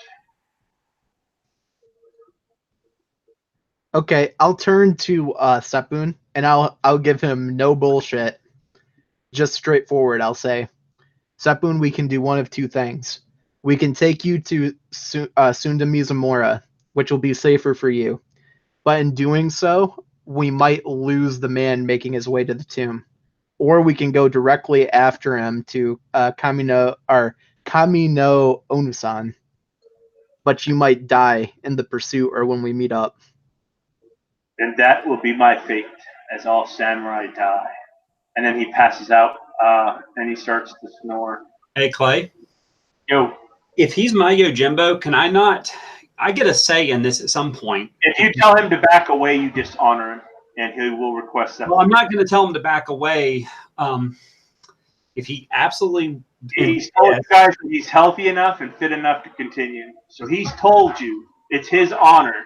Okay, I'll turn to Sepun, and I'll give him no bullshit, just straightforward. I'll say, Sepun, we can do one of two things. We can take you to Sunda Mizumura, which will be safer for you. But in doing so, we might lose the man making his way to the tomb. Or we can go directly after him to Kamino Onusan. But you might die in the pursuit or when we meet up. And that will be my fate, as all samurai die. And then he passes out, and he starts to snore. Hey, Clay. Yo. If he's my Yojimbo, can I not? I get a say in this at some point. If you tell him to back away, you dishonor him, and he will request that. Well, I'm not going to tell him to back away. If he absolutely... He's told you guys that he's healthy enough and fit enough to continue. So he's told you it's his honor.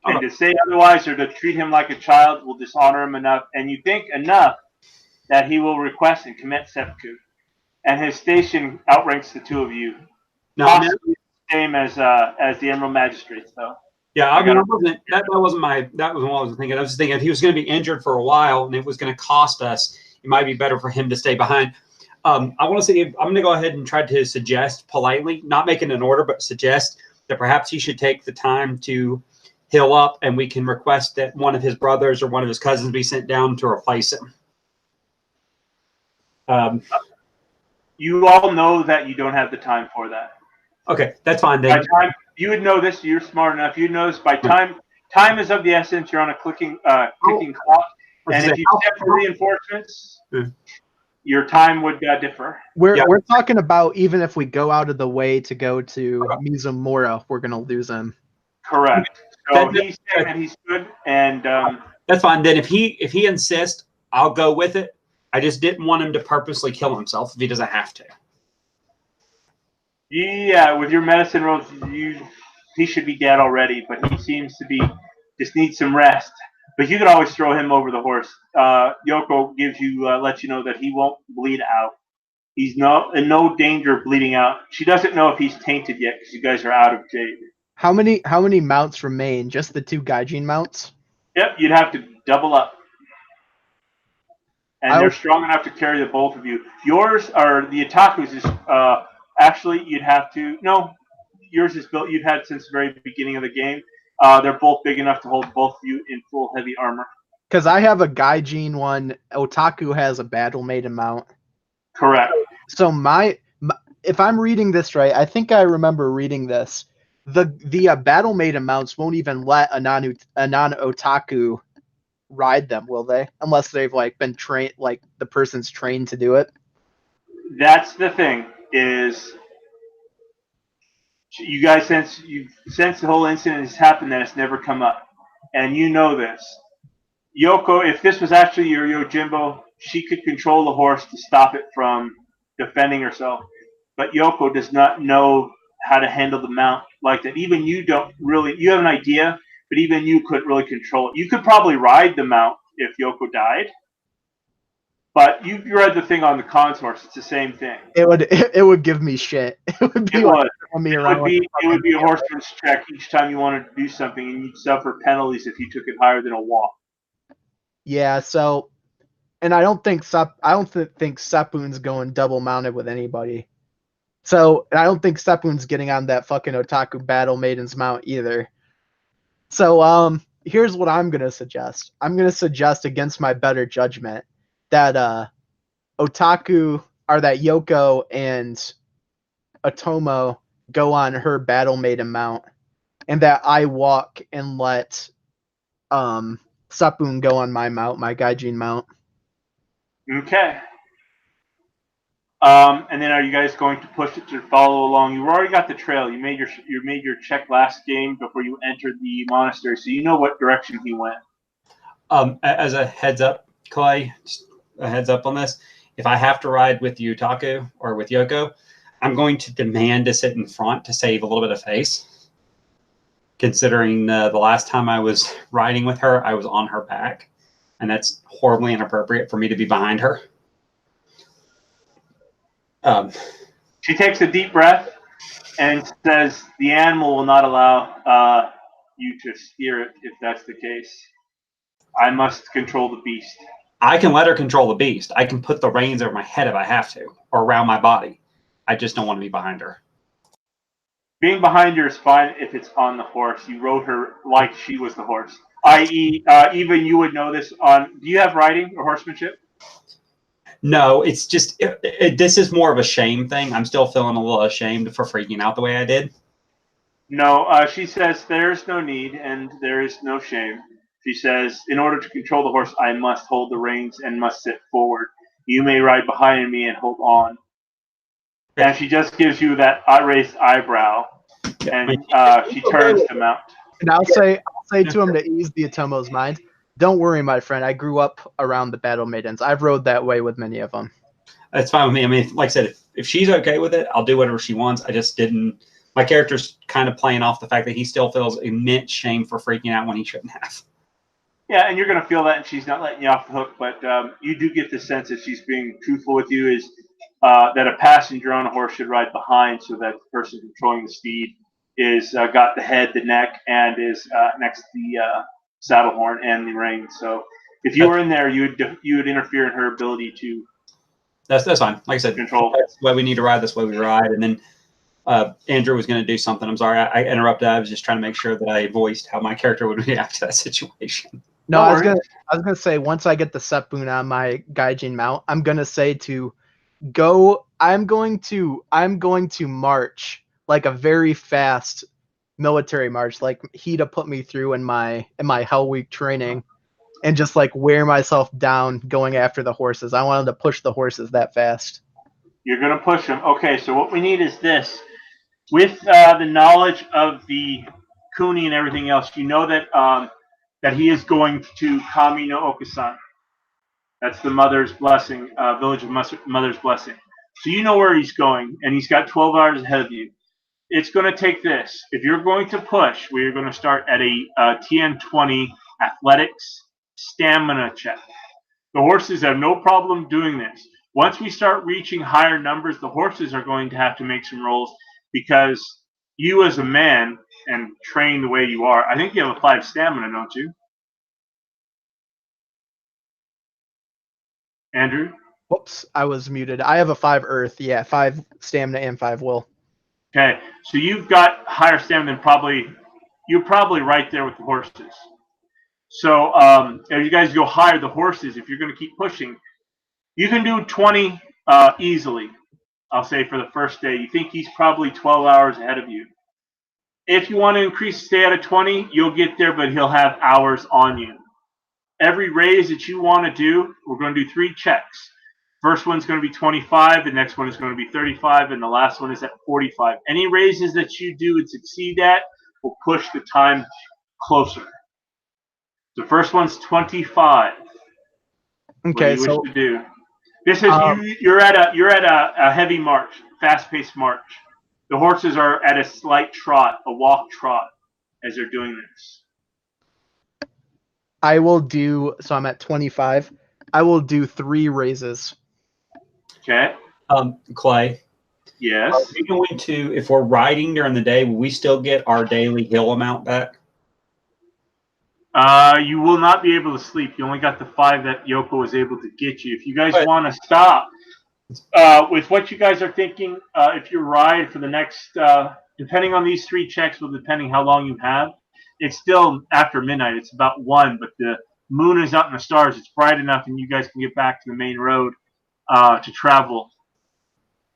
And to say otherwise or to treat him like a child will dishonor him enough. And you think enough that he will request and commit seppuku. And his station outranks the two of you. Possibly the same as the Emerald Magistrates, though. Yeah, I mean, that wasn't what I was thinking. I was just thinking if he was going to be injured for a while and it was going to cost us, it might be better for him to stay behind. I want to say I'm going to go ahead and try to suggest politely, not making an order, but suggest that perhaps he should take the time to heal up, and we can request that one of his brothers or one of his cousins be sent down to replace him. You all know that you don't have the time for that. Okay, that's fine then. You would know this. You're smart enough. You know this. By time is of the essence. You're on a clicking clock, and if you step for reinforcements, your time would differ. We're talking about even if we go out of the way to go to Mizumura, we're gonna lose him. Correct. So he's saying that he's good, and that's fine. Then if he insists, I'll go with it. I just didn't want him to purposely kill himself if he doesn't have to. Yeah, with your medicine rolls, he should be dead already, but he seems to be just needs some rest. But you could always throw him over the horse. Yoko gives you lets you know that he won't bleed out. He's in no danger of bleeding out. She doesn't know if he's tainted yet because you guys are out of jade. How many mounts remain? Just the two Gaijin mounts? Yep, you'd have to double up. And they're strong enough to carry the both of you. Yours are the Otaku's is actually you'd have to yours is built you've had since the very beginning of the game. They're both big enough to hold both of you in full heavy armor. Because I have a Gaijin one, Otaku has a battle maiden mount. Correct. So if I'm reading this right, I think I remember reading this. The battle maiden mounts won't even let a non-Otaku ride them, will they? Unless they've been trained, the person's trained to do it. That's the thing is, you guys since the whole incident has happened, that it's never come up, and you know this. Yoko, if this was actually your Yojimbo, she could control the horse to stop it from defending herself. But Yoko does not know how to handle the mount like that. Even you don't really. You have an idea, but even you couldn't really control it. You could probably ride the mount if Yoko died, but you read the thing on the Khan's horse. It's the same thing. It would give me shit. It would be it would be a horseman's check each time you wanted to do something, and you'd suffer penalties if you took it higher than a walk. Yeah. So, and I don't think Sepun's going double mounted with anybody. So, and I don't think Sepun's getting on that fucking Otaku battle maiden's mount either. So, here's what I'm gonna suggest. I'm gonna suggest against my better judgment that Otaku or that Yoko and Otomo go on her battle maiden mount, and that I walk and let Sepun go on my mount, my Gaijin mount. Okay. And then are you guys going to push it to follow along? You've already got the trail. You made your check last game before you entered the monastery, so you know what direction he went. As a heads up, Clay, just a heads up on this. If I have to ride with Yutaku or with Yoko, I'm going to demand to sit in front to save a little bit of face. considering the last time I was riding with her, I was on her back, and that's horribly inappropriate for me to be behind her. She takes a deep breath and says, "The animal will not allow you to steer it if that's the case. I must control the beast." I can let her control the beast. I can put the reins over my head if I have to, or around my body. I just don't want to be behind her. Being behind her is fine if it's on the horse. You rode her like she was the horse. I.e., even you would know this on. Do you have riding or horsemanship? No, it's just this is more of a shame thing. I'm still feeling a little ashamed for freaking out the way I did. No, she says there's no need and there is no shame. She says, in order to control the horse, I must hold the reins and must sit forward. You may ride behind me and hold on. And she just gives you that raised eyebrow, and she turns to mount. And I'll say to him to ease the Atomo's mind, don't worry, my friend. I grew up around the Battle Maidens. I've rode that way with many of them. That's fine with me. I mean, like I said, if she's okay with it, I'll do whatever she wants. I just didn't. My character's kind of playing off the fact that he still feels immense shame for freaking out when he shouldn't have. Yeah, and you're going to feel that, and she's not letting you off the hook. But you do get the sense that she's being truthful with you. Is that a passenger on a horse should ride behind, so that the person controlling the steed is got the head, the neck, and is next to the saddle horn and the reins. So if you were in there, you would interfere in her ability to. That's fine. Like I said, control. That's the way we need to ride. That's the way we ride. And then Andrew was going to do something. I'm sorry, I interrupted. I was just trying to make sure that I voiced how my character would react to that situation. No, I was gonna say once I get the Sepun on my Gaijin mount, I'm gonna say to go. I'm going to march like a very fast military march, like Hida put me through in my Hell Week training, and just like wear myself down going after the horses. I wanted to push the horses that fast. You're gonna push them. Okay, so what we need is this. With the knowledge of the Kuni and everything else, you know that that he is going to Kami no Okusan. That's the mother's blessing, village of mother's blessing. So you know where he's going, and he's got 12 hours ahead of you. It's going to take this. If you're going to push, we're going to start at a TN20 athletics stamina check. The horses have no problem doing this. Once we start reaching higher numbers, the horses are going to have to make some rolls because you as a man and trained the way you are, I think you have a 5 stamina, don't you? Andrew? Whoops, I was muted. I have a 5 earth. Yeah, 5 stamina and 5 will. Okay, so you've got higher stamina than you're probably right there with the horses. So as you guys go higher, the horses, if you're going to keep pushing, you can do 20 easily, I'll say, for the first day. You think he's probably 12 hours ahead of you. If you want to increase, stay at a 20, you'll get there, but he'll have hours on you. Every raise that you want to do, we're going to do 3 checks. First one's going to be 25, the next one is going to be 35, and the last one is at 45. Any raises that you do and succeed at will push the time closer. The first one's 25. Okay, what do you so wish to do? This is you're at a heavy march, fast-paced march. The horses are at a slight trot, a walk trot, as they're doing this. I will do. So I'm at 25. I will do 3 raises. Okay. Clay. Yes. Are we going to, if we're riding during the day, will we still get our daily hill amount back? You will not be able to sleep. You only got the 5 that Yoko was able to get you. If you guys want to stop, with what you guys are thinking, if you ride for the next, depending on these 3 checks, well, depending how long you have, it's still after midnight. It's about 1, but the moon is out in the stars. It's bright enough, and you guys can get back to the main road to travel.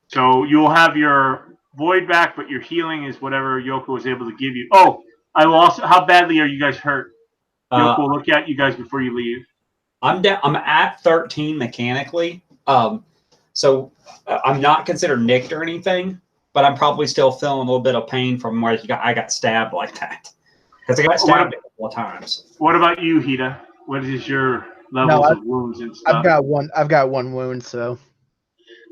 So you'll have your void back, but your healing is whatever Yoko was able to give you. Oh, I will also. How badly are you guys hurt? Yoko will look at you guys before you leave. I'm down. I'm at 13 mechanically. So I'm not considered nicked or anything, but I'm probably still feeling a little bit of pain from where I got stabbed like that. Because I got stabbed a couple of times. What about you, Hida? What is your levels of wounds and stuff? I've got 1 wound, so.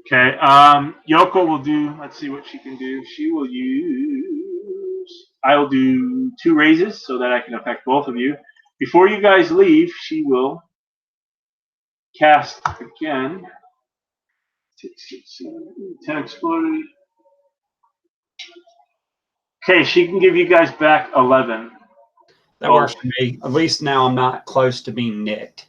Okay. Yoko will do. Let's see what she can do. She will use I'll do 2 raises so that I can affect both of you. Before you guys leave, she will cast again. 6, 6, 7, 10 exploded. Okay, she can give you guys back 11. That works for me. At least now I'm not close to being nicked.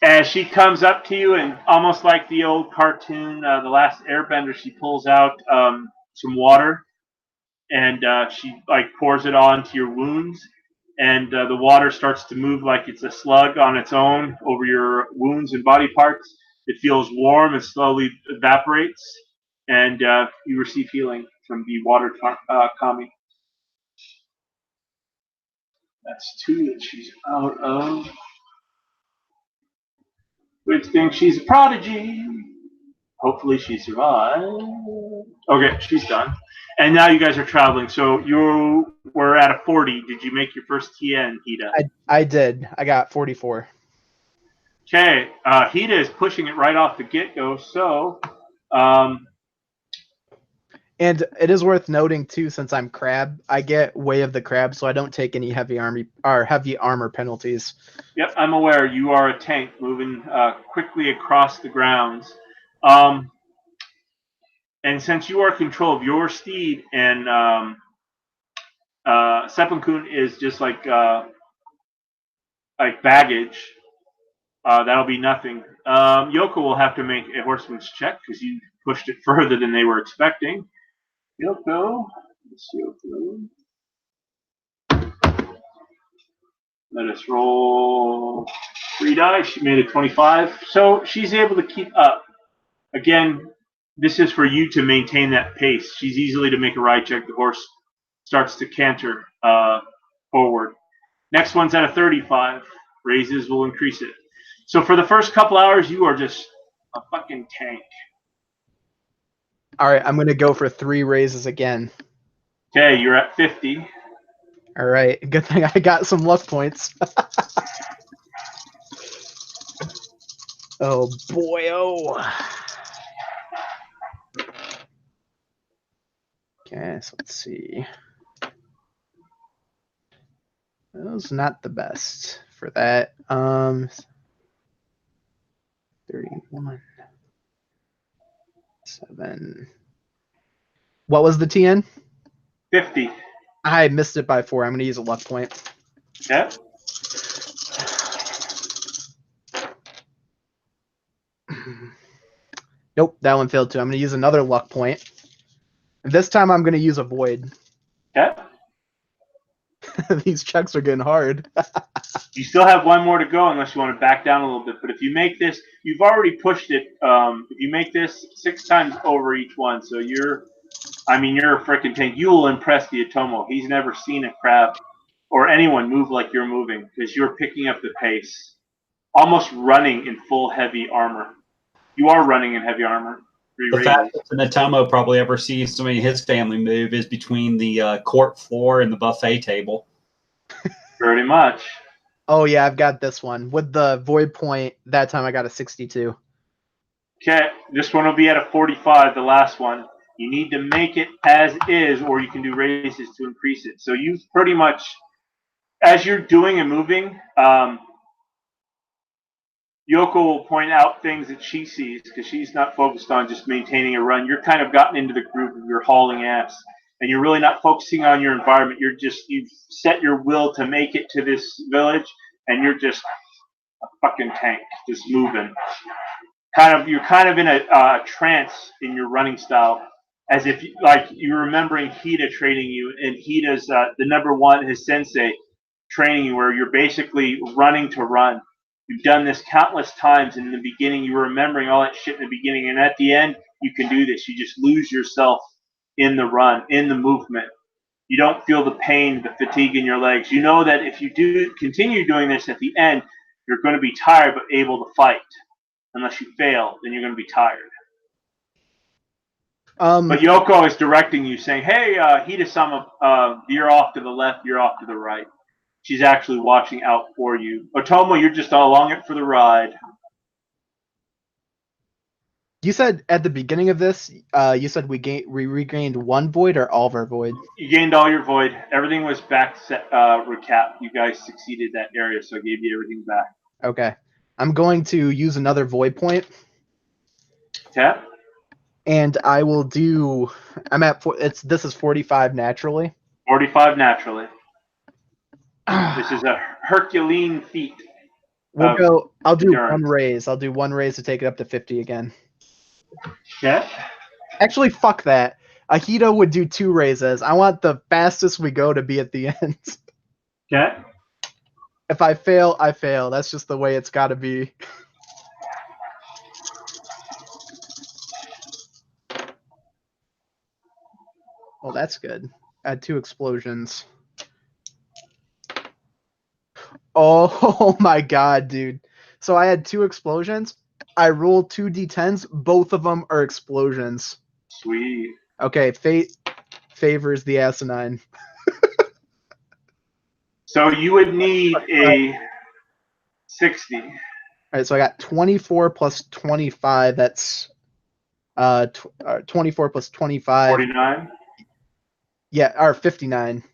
As she comes up to you, and almost like the old cartoon, The Last Airbender, she pulls out some water, and she like pours it onto your wounds, and the water starts to move like it's a slug on its own over your wounds and body parts. It feels warm and slowly evaporates, and you receive healing from the water kami. That's 2 that she's out of. Good thing she's a prodigy. Hopefully she survives. Okay, she's done. And now you guys are traveling. So you were at a 40. Did you make your first TN, Hida? I did. I got 44. Okay, Hida is pushing it right off the get-go. So, um, And it is worth noting too, since I'm crab, I get Way of the Crab, so I don't take any heavy armor penalties. yep, I'm aware you are a tank moving quickly across the grounds. And since you are in control of your steed, and Seppuku is just like baggage, that'll be nothing. Yoko will have to make a horseman's check because you pushed it further than they were expecting. Yoko, let us roll 3 dice. She made a 25, so she's able to keep up. Again, this is for you to maintain that pace. She's easily to make a ride check. The horse starts to canter forward. Next one's at a 35. Raises will increase it. So for the first couple hours, you are just a fucking tank. All right, I'm going to go for 3 raises again. Okay, you're at 50. All right, good thing I got some luck points. Oh boy, oh. Okay, so let's see. That was not the best for that. 31. 7. What was the TN? 50. I missed it by 4. I'm going to use a luck point. Yeah. Nope, that one failed too. I'm going to use another luck point. This time I'm going to use a void. Yeah. These checks are getting hard. You still have 1 more to go unless you want to back down a little bit. But if you make this, you've already pushed it. If you make this 6 times over each one, so you're a freaking tank. You will impress the Otomo. He's never seen a crab or anyone move like you're moving because you're picking up the pace, almost running in full heavy armor. You are running in heavy armor. The fastest an Otomo probably ever sees somebody in his family move is between the court floor and the buffet table. Pretty much. Oh yeah, I've got this one. With the void point, that time I got a 62. Okay, this one will be at a 45, the last one. You need to make it as is, or you can do raises to increase it. So you pretty much, as you're doing and moving, Yoko will point out things that she sees because she's not focused on just maintaining a run. You're kind of gotten into the groove of your hauling ass, and you're really not focusing on your environment. You've set your will to make it to this village, and you're just a fucking tank, just moving. You're kind of in a trance in your running style, as if you're remembering Hida training you, and Hida's the number 1, his sensei, training you, where you're basically running to run. You've done this countless times. In the beginning, you were remembering all that shit in the beginning, and at the end, you can do this. You just lose yourself in the run, in the movement. You don't feel the pain, the fatigue in your legs. You know that if you do continue doing this at the end, you're going to be tired but able to fight. Unless you fail, then you're going to be tired. But Yoko is directing you, saying, hey, Hida-sama, veer off to the left, veer off to the right. She's actually watching out for you. Otomo, you're just along it for the ride. You said at the beginning of this, you said we regained one void or all of our void. You gained all your void. Everything was back set, recap. You guys succeeded that area, so I gave you everything back. Okay. I'm going to use another void point, Tap. and I will do. I'm at. This is 45 naturally. 45 naturally. This is a Herculean feat. We'll go. I'll do endurance. one raise. I'll do one raise to take it up to 50 again. Okay. Actually, fuck that. Ahito would do 2 raises. I want the fastest we go to be at the end. Okay. If I fail, I fail. That's just the way it's got to be. Well, that's good. I had 2 explosions. Oh my god, dude. So I had 2 explosions. I rolled 2 d10s. Both of them are explosions. Sweet. Okay, fate favors the asinine. So you would need a 60. All right, so I got 24 plus 25. That's 24 plus 25. 49. Yeah, or 59.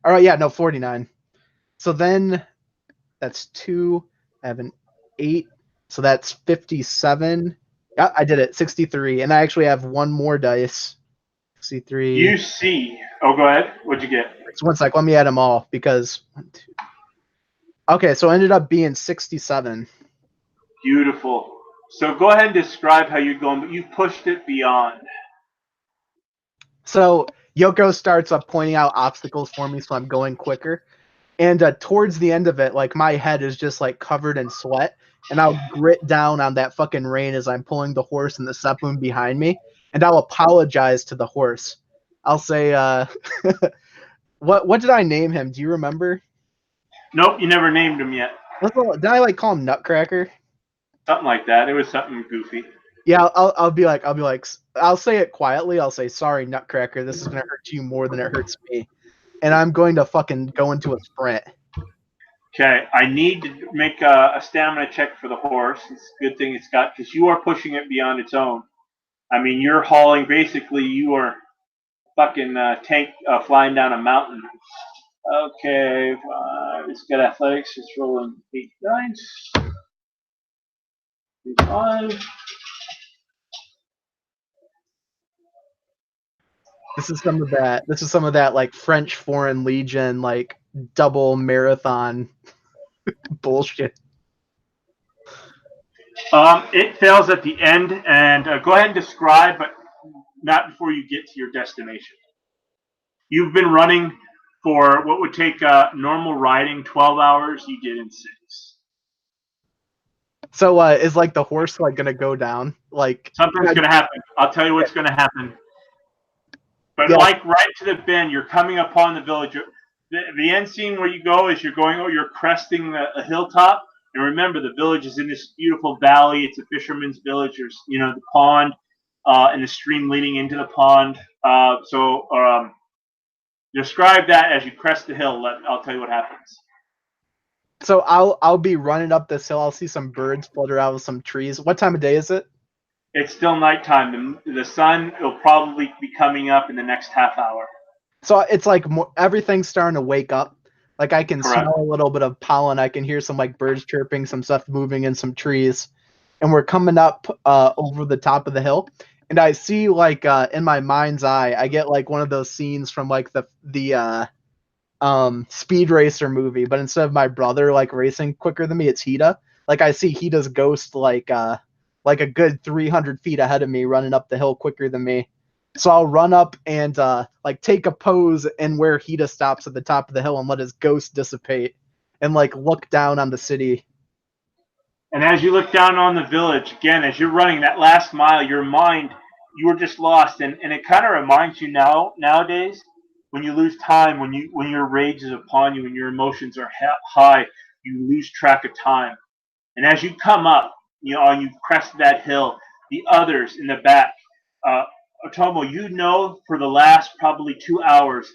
All right, yeah, no, 49. So then that's 2. I have an 8. So that's 57. Yeah, I did it. 63. And I actually have one more dice. 63. You see. Oh, go ahead. What'd you get? So 1 sec. Let me add them all because. 1, 2. Okay, so it ended up being 67. Beautiful. So go ahead and describe how you're going, but you pushed it beyond. So Yoko starts up pointing out obstacles for me, so I'm going quicker. And towards the end of it, like my head is just like covered in sweat, and I'll grit down on that fucking rein as I'm pulling the horse and the Sepun behind me, and I'll apologize to the horse. I'll say, what did I name him? Do you remember? Nope, you never named him yet. Did I like call him Nutcracker? Something like that. It was something goofy. Yeah, I'll be like, I'll say it quietly. I'll say, sorry, Nutcracker, this is gonna hurt you more than it hurts me, and I'm going to fucking go into a sprint. Okay, I need to make a stamina check for the horse. It's a good thing it's got, because you are pushing it beyond its own. I mean, you're hauling, basically, you are fucking tank flying down a mountain. Okay, it's got athletics. It's rolling 8 dice. 5. This is some of that. This is some of that like French Foreign Legion like double marathon bullshit. It fails at the end, and go ahead and describe, but not before you get to your destination. You've been running for what would take normal riding 12 hours. You did in 6. So is like the horse like gonna go down? Like Something's going to happen. I'll tell you what's going to happen. But yeah. like right to the bend, you're coming upon the village. The end scene where you go is you're cresting a hilltop. And remember, the village is in this beautiful valley. It's a fisherman's village. There's, the pond and the stream leading into the pond. So describe that as you crest the hill. I'll tell you what happens. So I'll be running up this hill. I'll see some birds flutter out of some trees. What time of day is it? It's still nighttime. The sun will probably be coming up in the next half hour. So it's like everything's starting to wake up. Like I can Correct. smell a little bit of pollen. I can hear some like birds chirping, some stuff moving in some trees, and we're coming up over the top of the hill. And I see like in my mind's eye, I get like one of those scenes from like the Speed Racer movie, but instead of my brother like racing quicker than me, it's Hida. Like I see Hida's ghost like a good 300 feet ahead of me, running up the hill quicker than me. So I'll run up and like take a pose and where Hida stops at the top of the hill and let his ghost dissipate and like look down on the city. And as you look down on the village, again, as you're running that last mile, your mind, you were just lost. And it kind of reminds you nowadays, when you lose time, when your rage is upon you and your emotions are high, you lose track of time. And as you come up, and you crest that hill, the others in the back, Otomo, for the last probably 2 hours,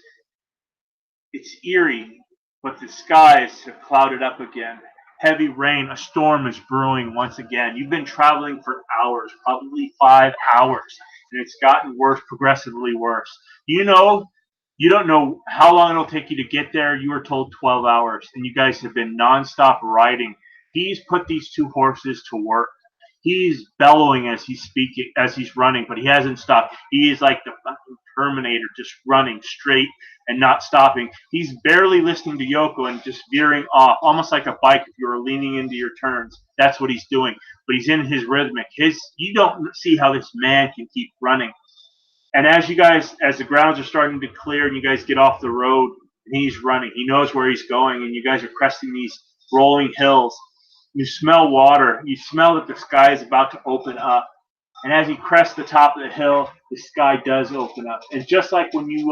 it's eerie, but the skies have clouded up again. heavy rain. A storm is brewing once again. You've been traveling for hours, probably 5 hours, and it's gotten worse, progressively worse. You don't know how long it'll take you to get there. You were told 12 hours, and you guys have been nonstop riding. He's put these two horses to work. He's bellowing as he's speaking, as he's running, but he hasn't stopped. He is like the fucking Terminator, just running straight and not stopping. He's barely listening to Yoko and just veering off, almost like a bike if you were leaning into your turns. That's what he's doing. But he's in his rhythmic. You don't see how this man can keep running. And as the grounds are starting to clear and you guys get off the road, he's running. He knows where he's going, and you guys are cresting these rolling hills. You smell water. You smell that the sky is about to open up. And as you crest the top of the hill, the sky does open up. And just like when you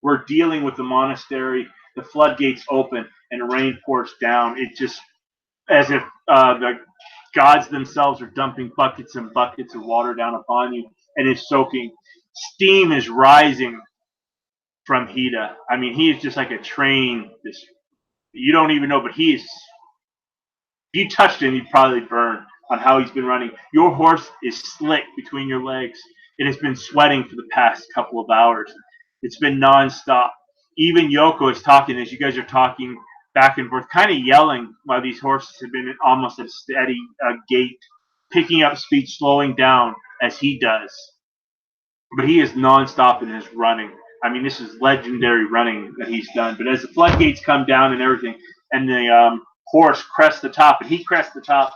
were dealing with the monastery, the floodgates open and rain pours down. It just as if the gods themselves are dumping buckets and buckets of water down upon you, and it's soaking. Steam is rising from Hida. I mean, he is just like a train. You don't even know, but he is. If you touched him, you'd probably burn on how he's been running. Your horse is slick between your legs. It has been sweating for the past couple of hours. It's been nonstop. Even Yoko is talking as you guys are talking back and forth, kind of yelling while these horses have been almost at a steady gait, picking up speed, slowing down as he does. But he is nonstop in his running. I mean, this is legendary running that he's done. But as the floodgates come down and everything, and the horse crests the top, and he crests the top,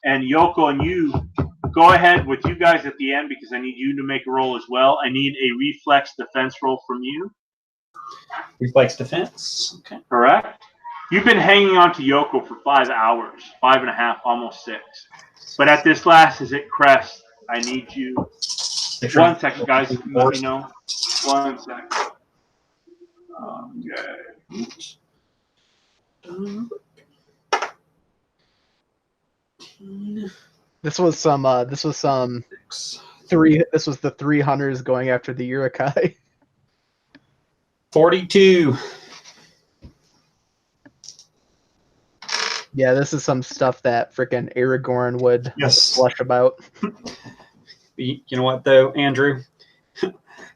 and Yoko and you go ahead with you guys at the end because I need you to make a roll as well. I need a reflex defense roll from you. Reflex defense. Okay. Correct. You've been hanging on to Yoko for 5 hours, 5.5, almost 6. But at this last, as it crests, I need you. 1 second, guys. Let me know. 1 second. This was the 3 hunters going after the Urukai. 42. Yeah, this is some stuff that frickin' Aragorn would blush about. You know what, though, Andrew?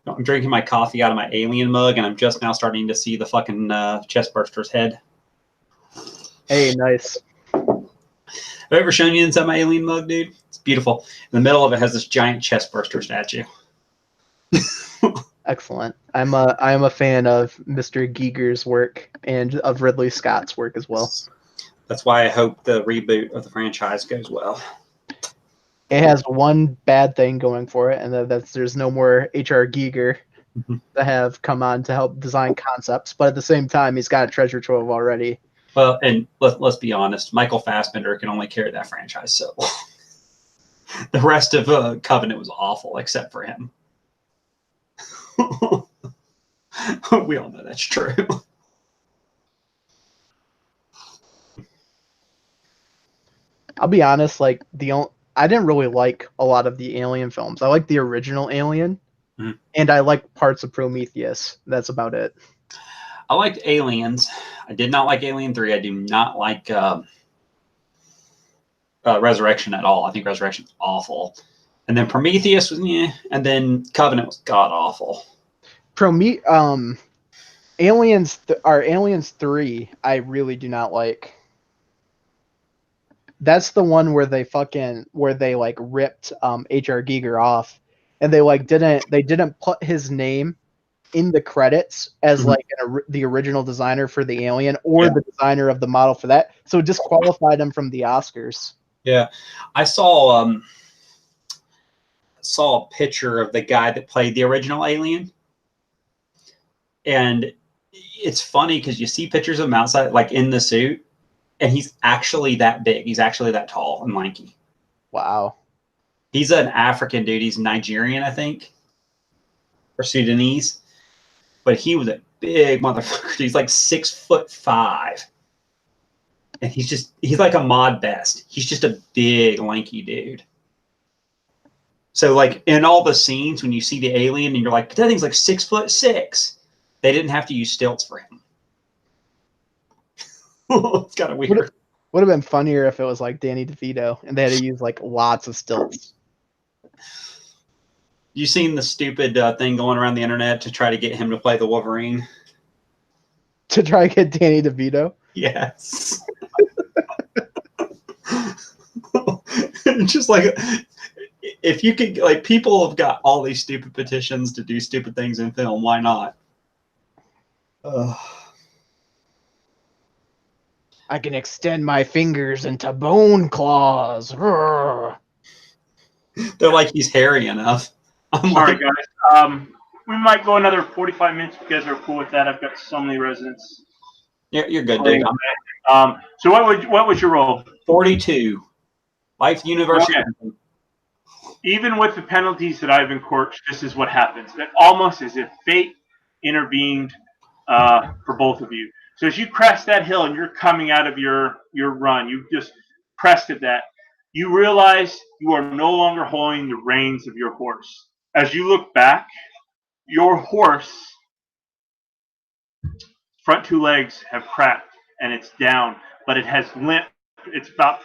I'm drinking my coffee out of my alien mug, and I'm just now starting to see the fucking chestburster's head. Hey, nice. Have I ever shown you inside my alien mug, dude? It's beautiful. In the middle of it has this giant chestburster statue. Excellent. I'm a fan of Mr. Giger's work and of Ridley Scott's work as well. That's why I hope the reboot of the franchise goes well. It has one bad thing going for it, and that's there's no more H.R. Giger to have come on to help design concepts. But at the same time, he's got a treasure trove already. Well, and let's be honest, Michael Fassbender can only carry that franchise so long. The rest of Covenant was awful, except for him. We all know that's true. I'll be honest, like I didn't really like a lot of the Alien films. I like the original Alien, and I like parts of Prometheus. That's about it. I liked Aliens. I did not like Alien 3. I do not like Resurrection at all. I think Resurrection's awful. And then Prometheus was and then Covenant was god awful. Aliens 3, I really do not like. That's the one where they like ripped H.R. Giger off, and they didn't put his name in the credits as like the original designer for the Alien or the designer of the model for that, so it disqualified him from the Oscars. Yeah, I saw a picture of the guy that played the original Alien, and it's funny because you see pictures of him outside, like in the suit, and he's actually that big. He's actually that tall and lanky. Wow. He's an African dude. He's Nigerian, I think, or Sudanese. But he was a big motherfucker. He's like 6'5", and he's like a mod best. He's just a big lanky dude. So like in all the scenes when you see the alien and you're like, that thing's like 6'6", they didn't have to use stilts for him. It's kind of weird. Would have been funnier if it was like Danny DeVito and they had to use like lots of stilts. You seen the stupid thing going around the internet to try to get him to play the Wolverine? To try to get Danny DeVito? Yes. Just like, if you could, like, people have got all these stupid petitions to do stupid things in film. Why not? I can extend my fingers into bone claws. They're like, he's hairy enough. I'm Sorry, like, guys. We might go another 45 minutes if you guys are cool with that. I've got so many residents. you're good, dude. So what was your roll? 42. Life university. Okay. Even with the penalties that I've encouraged, this is what happens. It almost as if fate intervened for both of you. So as you crest that hill and you're coming out of your run, you just crested that. You realize you are no longer holding the reins of your horse. As you look back, your horse front two legs have cracked and it's down, but it has limped. It's about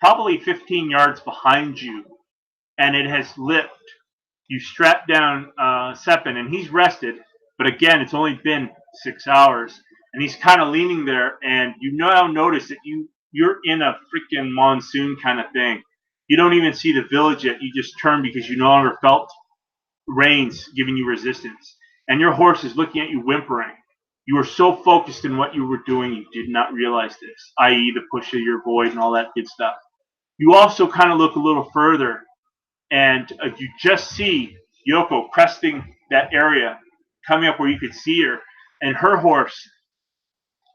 probably 15 yards behind you, and it has limped. You strap down Seppin, and he's rested, but again, it's only been 6 hours, and he's kind of leaning there, and you now notice that you're in a freaking monsoon kind of thing. You don't even see the village yet. You just turn because you no longer felt reins giving you resistance, and your horse is looking at you whimpering. You were so focused in what you were doing, you did not realize this, i.e. the push of your void and all that good stuff. You also kind of look a little further, and you just see Yoko cresting that area, coming up where you could see her, and her horse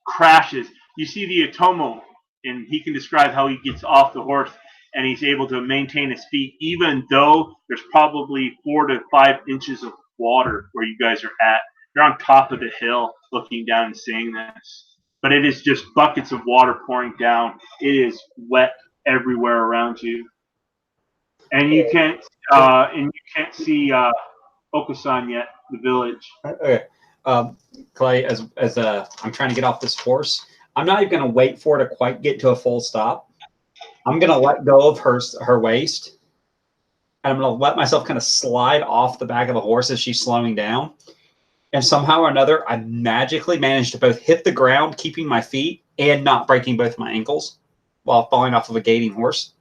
crashes. You see the Atomo, and he can describe how he gets off the horse, and he's able to maintain his feet, even though there's probably 4 to 5 inches of water where you guys are at. You're on top of the hill looking down and seeing this. But it is just buckets of water pouring down. It is wet everywhere around you. And you can't see Okusan yet, the village. Okay. Clay, as I'm trying to get off this horse, I'm not even going to wait for it to quite get to a full stop. I'm going to let go of her waist, and I'm going to let myself kind of slide off the back of the horse as she's slowing down. And somehow or another, I magically managed to both hit the ground, keeping my feet, and not breaking both my ankles while falling off of a gaiting horse.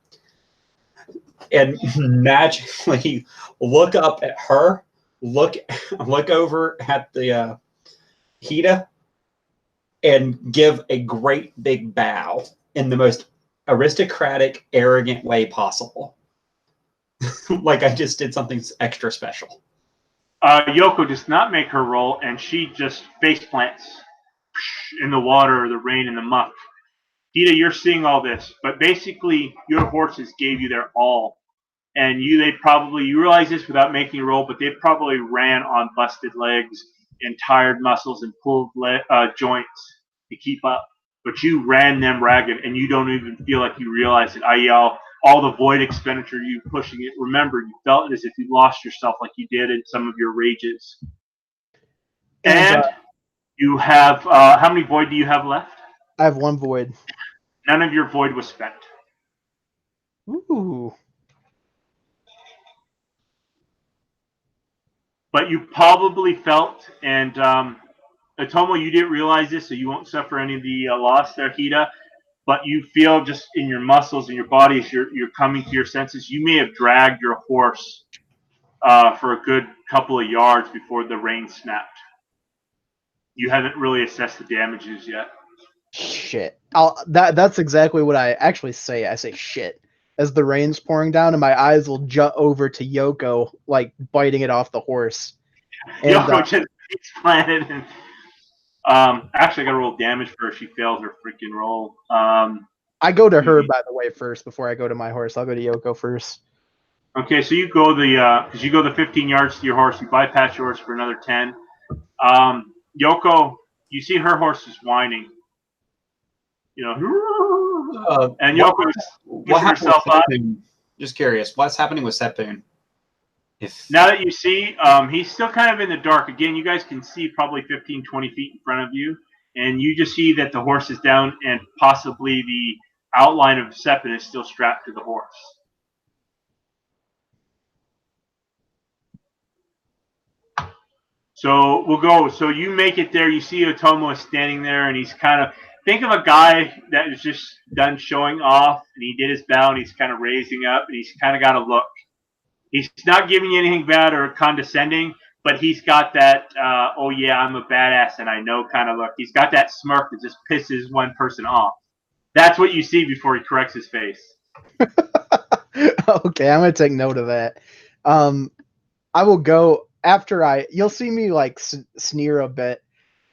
And magically look up at her, look over at the Hida, and give a great big bow in the most aristocratic, arrogant way possible. Like I just did something extra special. Yoko does not make her roll, and she just face plants in the water, the rain, and the muck. Hida, you're seeing all this, but basically your horses gave you their all. And you realize this without making a roll, but they probably ran on busted legs and tired muscles and pulled joints to keep up. But you ran them ragged, and you don't even feel like you realize it. I.e., all the void expenditure, you pushing it. Remember, you felt as if you lost yourself like you did in some of your rages. And you have, how many void do you have left? I have 1 void. None of your void was spent. Ooh. But you probably felt, and Atomo, you didn't realize this, so you won't suffer any of the loss there, Hida. But you feel just in your muscles and your body as you're coming to your senses, you may have dragged your horse for a good couple of yards before the rain snapped. You haven't really assessed the damages yet. Shit. That's exactly what I actually say. I say shit as the rain's pouring down, and my eyes will jut over to Yoko, like biting it off the horse. And, Yoko just planted and actually, I got to roll damage for her. She failed her freaking roll. I go to her, by the way, first before I go to my horse. I'll go to Yoko first. Okay, so you go because you go the 15 yards to your horse. You bypass yours for another 10. Yoko, you see her horse is whining. You know, and Yoko is pushing herself up. Just curious, what's happening with Seppoon? Now that you see, he's still kind of in the dark. Again, you guys can see probably 15, 20 feet in front of you. And you just see that the horse is down and possibly outline of Seppin is still strapped to the horse. So we'll go. So you make it there. You see Otomo is standing there, and he's kind of, think of a guy that is just done showing off, and he did his bow, and he's kind of raising up, and he's kind of got a look. He's not giving you anything bad or condescending, but he's got that, oh yeah, I'm a badass and I know kind of look. He's got that smirk that just pisses one person off. That's what you see before he corrects his face. Okay, I'm gonna take note of that. I will go after you'll see me like sneer a bit,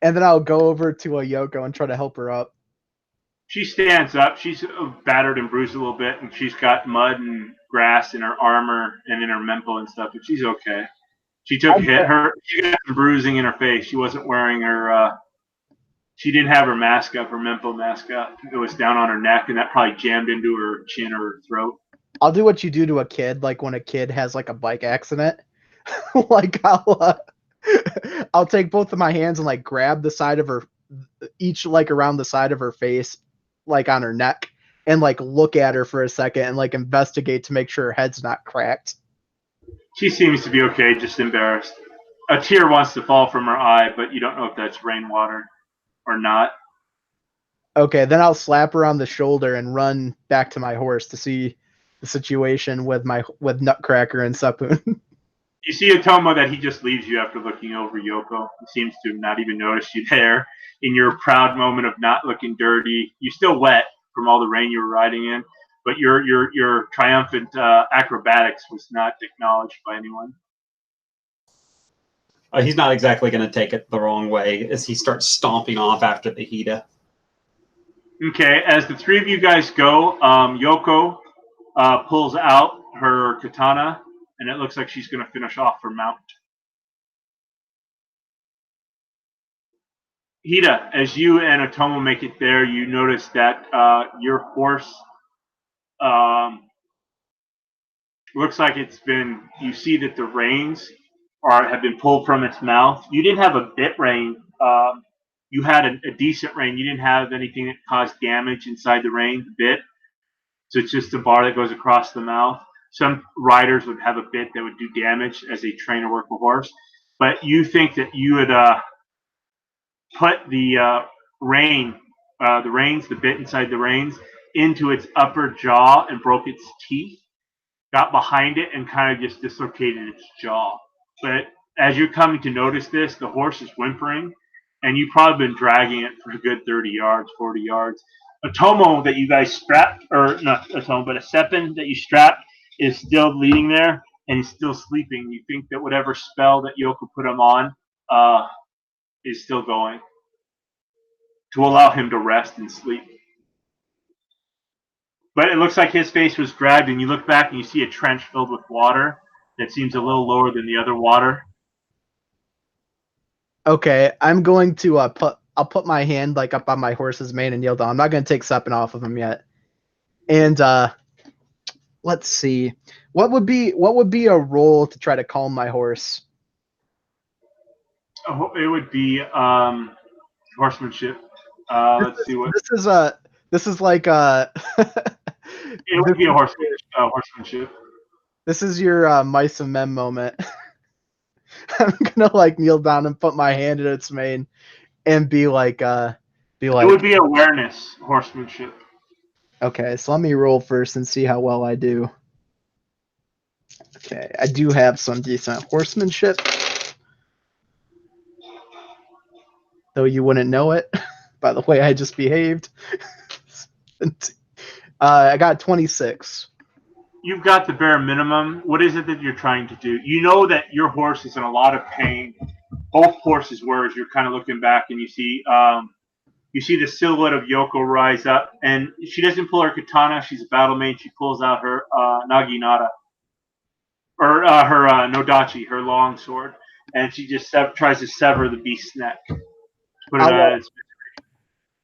and then I'll go over to Yoko and try to help her up. She stands up. She's battered and bruised a little bit, and she's got mud and grass in her armor and in her mempo and stuff, but she's okay. She took a hit. She got some bruising in her face. She wasn't wearing her. She didn't have her mask up, her mempo mask up. It was down on her neck, and that probably jammed into her chin or her throat. I'll do what you do to a kid, like when a kid has like a bike accident. Like I'll take both of my hands and like grab the side of her, each like around the side of her face, like on her neck, and like look at her for a second and like investigate to make sure her head's not cracked. She seems to be okay, just embarrassed. A tear wants to fall from her eye, but you don't know if that's rainwater or not. Okay, then I'll slap her on the shoulder and run back to my horse to see the situation with Nutcracker and Seppun. You see Otomo that he just leaves you after looking over Yoko. He seems to not even notice you there in your proud moment of not looking dirty. You're still wet from all the rain you were riding in, but your triumphant acrobatics was not acknowledged by anyone. He's not exactly going to take it the wrong way as he starts stomping off after the Hida. Okay, as the three of you guys go, Yoko pulls out her katana, and it looks like she's going to finish off her mount. Hida, as you and Otomo make it there, you notice that your horse looks like it's been, you see that the reins have been pulled from its mouth. You didn't have a bit rein. You had a decent rein. You didn't have anything that caused damage inside the rein, the bit. So it's just a bar that goes across the mouth. Some riders would have a bit that would do damage as they train or work a horse. But you think that you would put the reins, the bit inside the reins, into its upper jaw and broke its teeth, got behind it and kind of just dislocated its jaw. But as you're coming to notice this, the horse is whimpering, and you've probably been dragging it for a good 30 yards, 40 yards. Otomo that you guys strapped, or not Otomo, but a Seppin that you strapped is still leading there, and he's still sleeping. You think that whatever spell that Yoko put him on is still going to allow him to rest and sleep. But it looks like his face was grabbed, and you look back and you see a trench filled with water that seems a little lower than the other water. Okay, I'm going to I'll put my hand like up on my horse's mane and kneel down. I'm not going to take Seppin off of him yet. And let's see, what would be a roll to try to calm my horse? It would be horsemanship. Let's see what this is like it would be a horsemanship. This is your mice and men moment. I'm gonna like kneel down and put my hand in its mane and be like it would be awareness, horsemanship. Okay, so let me roll first and see how well I do. Okay, I do have some decent horsemanship, though you wouldn't know it by the way I just behaved. I got 26. You've got the bare minimum. What is it that you're trying to do? You know that your horse is in a lot of pain. Both horses were, as you're kind of looking back, and you see the silhouette of Yoko rise up, and she doesn't pull her katana. She's a battle maid. She pulls out her naginata, or her nodachi, her long sword, and she just tries to sever the beast's neck. Put it out its misery.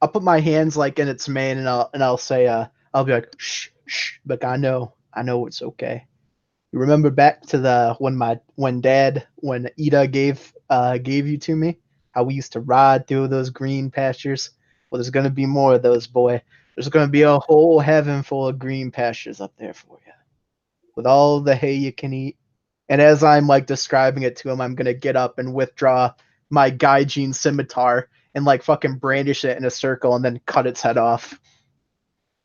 I'll put my hands like in its mane, and I'll say, I'll be like, shh, shh, but I know it's okay. You remember back to when Ida gave you to me, how we used to ride through those green pastures? Well, there's gonna be more of those, boy. There's going to be a whole heaven full of green pastures up there for you, with all the hay you can eat. And as I'm like describing it to him, I'm going to get up and withdraw my Gaijin scimitar and like fucking brandish it in a circle and then cut its head off.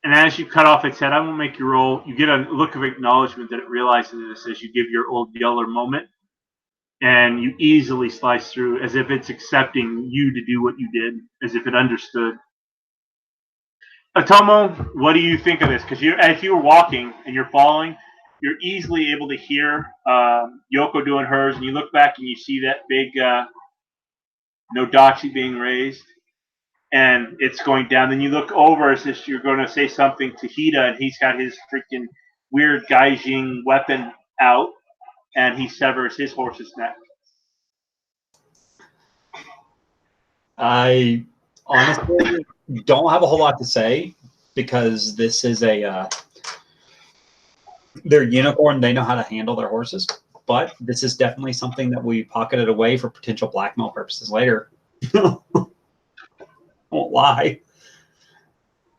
And as you cut off its head, I won't make you roll. You get a look of acknowledgement that it realizes this as you give your old yeller moment. And you easily slice through as if it's accepting you to do what you did, as if it understood. Atomo, what do you think of this? Because as you were walking and you're following, you're easily able to hear Yoko doing hers, and you look back and you see that big Nodachi being raised, and it's going down. Then you look over as if you're going to say something to Hida, and he's got his freaking weird Gaijin weapon out, and he severs his horse's neck. I honestly don't have a whole lot to say because this is they're unicorn. They know how to handle their horses, but this is definitely something that we pocketed away for potential blackmail purposes later. I won't lie.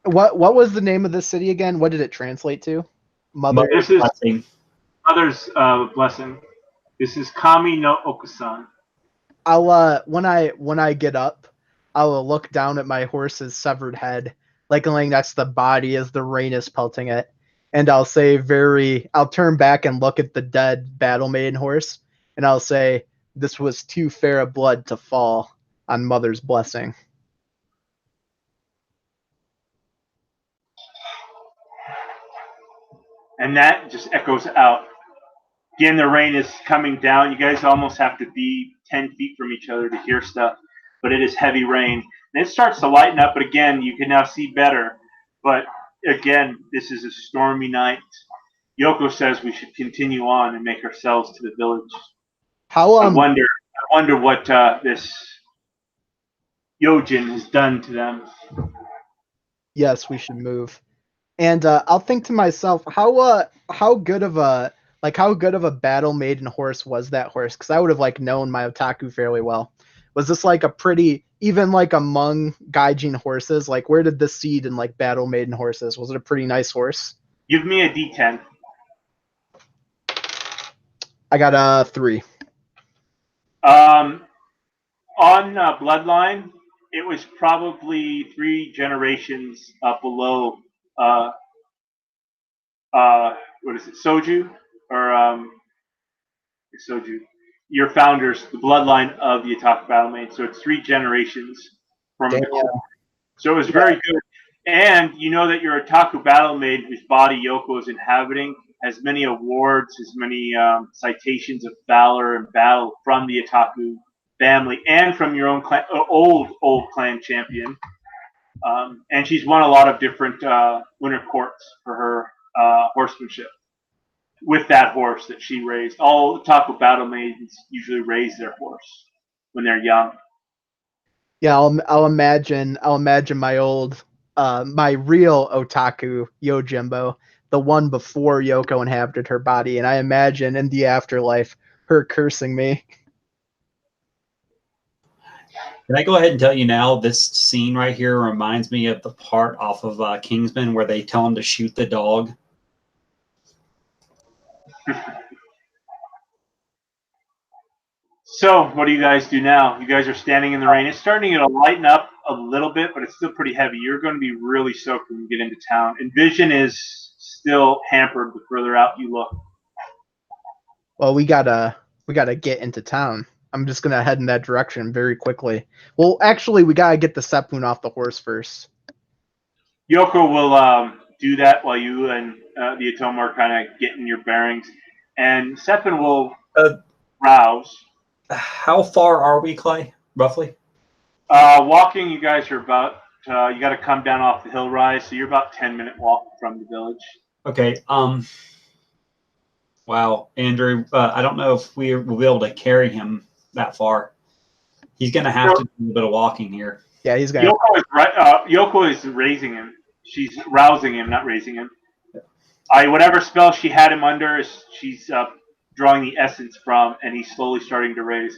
What was the name of this city again? What did it translate to? Mother. This is Mother's blessing. This is Kami no Okusan. I'll when I get up, I'll look down at my horse's severed head, like laying next to the body as the rain is pelting it, and I'll say I'll turn back and look at the dead battle maiden horse, and I'll say, "This was too fair a blood to fall on Mother's blessing." And that just echoes out. Again, the rain is coming down. You guys almost have to be 10 feet from each other to hear stuff, but it is heavy rain. And it starts to lighten up, but again, you can now see better. But again, this is a stormy night. Yoko says we should continue on and make ourselves to the village. I wonder what this Yojin has done to them. Yes, we should move. And I'll think to myself, how good of a battle maiden horse was that horse? Because I would have like known my otaku fairly well. Was this like a pretty, even like among Gaijin horses, like where did this seed in like battle maiden horses? Was it a pretty nice horse? Give me a D10. I got a 3. On Bloodline, it was probably 3 generations below. What is it, Soju or Soju? Your founders, the bloodline of the Otaku Battle Maid. So it's 3 generations from the core. So it was very good. And you know that your Otaku Battle Maid, whose body Yoko is inhabiting, has many awards, has many citations of valor and battle from the Otaku family and from your own clan, old clan champion. And she's won a lot of different winter courts for her horsemanship with that horse that she raised. All Otaku battle maidens usually raise their horse when they're young. Yeah, I'll imagine my old my real otaku Yojimbo, the one before Yoko inhabited her body, and I imagine in the afterlife her cursing me. Can I go ahead and tell you now, this scene right here reminds me of the part off of Kingsman where they tell him to shoot the dog. So, what do you guys do now? You guys are standing in the rain. It's starting to lighten up a little bit, but it's still pretty heavy. You're going to be really soaked when you get into town. And vision is still hampered the further out you look. Well, we gotta get into town. I'm just gonna head in that direction very quickly. Well, actually, we gotta get the Sepun off the horse first. Yoko will do that while you and the Atoma are kind of getting your bearings. And Sepun will rouse. How far are we, Clay, roughly? Walking, you guys are about, you got to come down off the hill rise, so you're about 10-minute walk from the village. Okay. Wow, Andrew, I don't know if we will be able to carry him that far. He's going to have to do a bit of walking here. Yeah, he's got. Yoko is raising him. She's rousing him, not raising him. Whatever spell she had him under, she's drawing the essence from, and he's slowly starting to raise.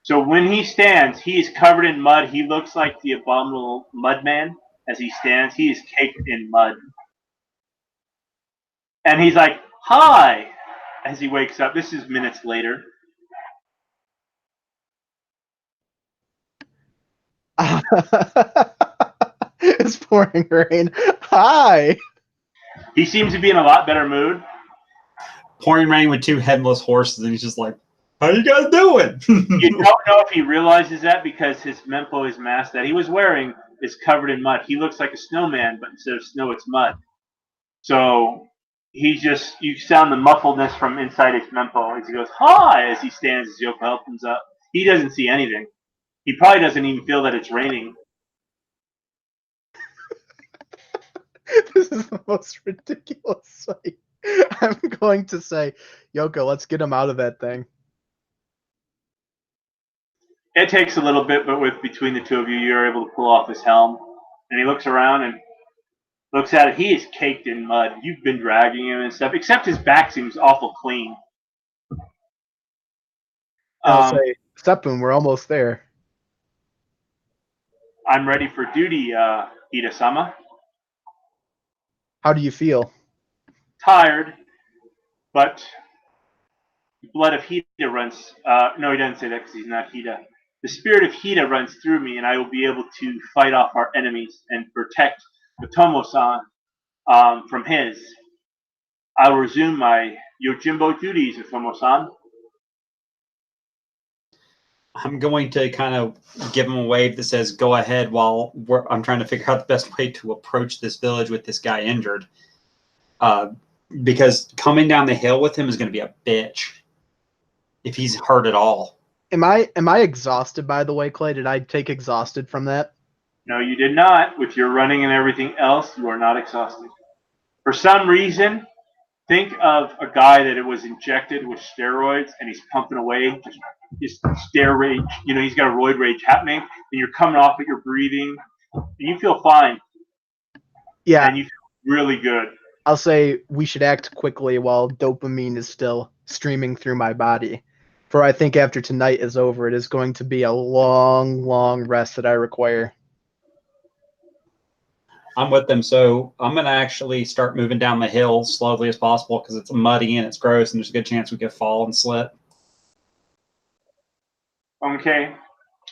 So when he stands, he is covered in mud. He looks like the abominable mud man as he stands. He is caked in mud. And he's like, "Hi," as he wakes up. This is minutes later. It's pouring rain. Hi. He seems to be in a lot better mood. Pouring rain with two headless horses, and he's just like, "How you guys doing?" You don't know if he realizes that because his mempo, his mask that he was wearing, is covered in mud. He looks like a snowman, but instead of snow, it's mud. So you sound the muffledness from inside his mempo as he goes, "Hi," as he stands as Yoko helps him up. He doesn't see anything. He probably doesn't even feel that it's raining. This is the most ridiculous sight. I'm going to say, Yoko, let's get him out of that thing. It takes a little bit, but between the two of you, you're able to pull off his helm. And he looks around and looks at it. He is caked in mud. You've been dragging him and stuff, except his back seems awful clean. I'll say, Sepun, we're almost there. I'm ready for duty, Ida-sama. How do you feel? Tired, but the blood of Hida runs. No, he doesn't say that because he's not Hida. The spirit of Hida runs through me, and I will be able to fight off our enemies and protect Otomo-san from his. I will resume my Yojimbo duties, Otomo-san. I'm going to kind of give him a wave that says, "Go ahead," while I'm trying to figure out the best way to approach this village with this guy injured. Because coming down the hill with him is going to be a bitch if he's hurt at all. Am I exhausted, by the way, Clay? Did I take exhausted from that? No, you did not. With your running and everything else, you are not exhausted. For some reason, think of a guy that it was injected with steroids and he's pumping away just steroid. He's got a roid rage happening, and you're coming off it, you're breathing, and you feel fine. Yeah. And you feel really good. I'll say we should act quickly while dopamine is still streaming through my body. For I think after tonight is over, it is going to be a long, long rest that I require. I'm with them, so I'm going to actually start moving down the hill slowly as possible because it's muddy and it's gross, and there's a good chance we could fall and slip. Okay.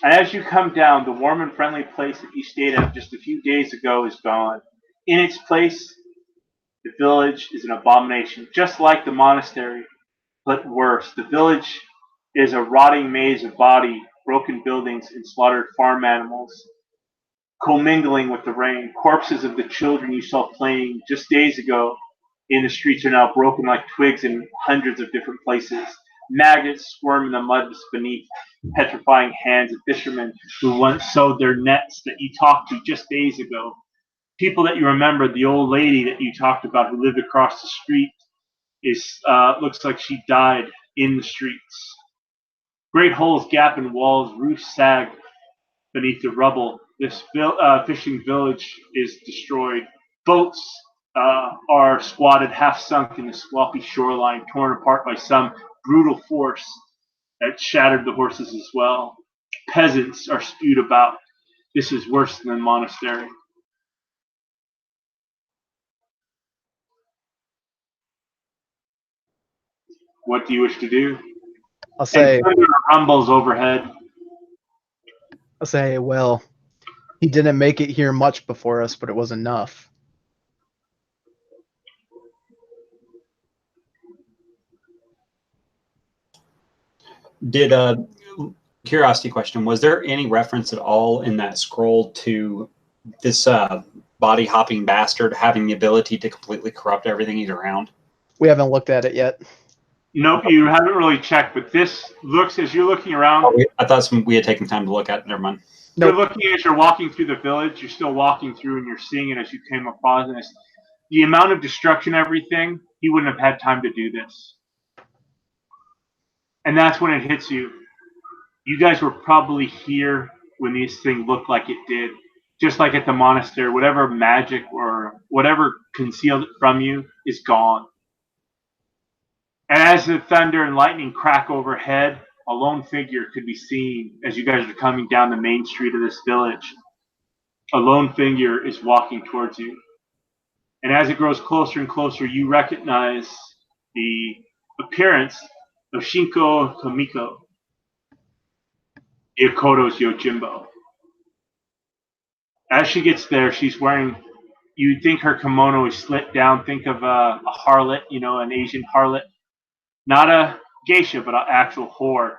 And as you come down, the warm and friendly place that you stayed at just a few days ago is gone. In its place, the village is an abomination, just like the monastery, but worse. The village is a rotting maze of broken buildings, and slaughtered farm animals, commingling with the rain. Corpses of the children you saw playing just days ago in the streets are now broken like twigs in hundreds of different places. Maggots squirm in the mud beneath petrifying hands of fishermen who once sewed their nets that you talked to just days ago. People that you remember, the old lady that you talked about who lived across the street, looks like she died in the streets. Great holes gap in walls, roofs sag beneath the rubble. This fishing village is destroyed. Boats are squatted, half sunk in the sloppy shoreline, torn apart by some brutal force that shattered the horses as well. Peasants are spewed about. This is worse than the monastery. What do you wish to do? I'll say, thunder rumbles overhead. well, he didn't make it here much before us, but it was enough. Did curiosity question, was there any reference at all in that scroll to this body hopping bastard having the ability to completely corrupt everything he's around? We haven't looked at it yet. Nope, you haven't really checked, but this looks, as you're looking around. Oh, I thought we had taken time to look at it. Never mind. You're looking as you're walking through the village. You're still walking through, and you're seeing it as you came upon this. The amount of destruction, everything, he wouldn't have had time to do this. And that's when it hits you. You guys were probably here when this thing looked like it did. Just like at the monastery, whatever magic or whatever concealed it from you is gone. And as the thunder and lightning crack overhead, a lone figure could be seen as you guys are coming down the main street of this village. a lone figure is walking towards you. And as it grows closer and closer, you recognize the appearance of Shinko Kamiko, Yakoto's Yojimbo. As she gets there, she's wearing, you think her kimono is slit down. Think of a harlot, an Asian harlot. Not a geisha, but an actual whore.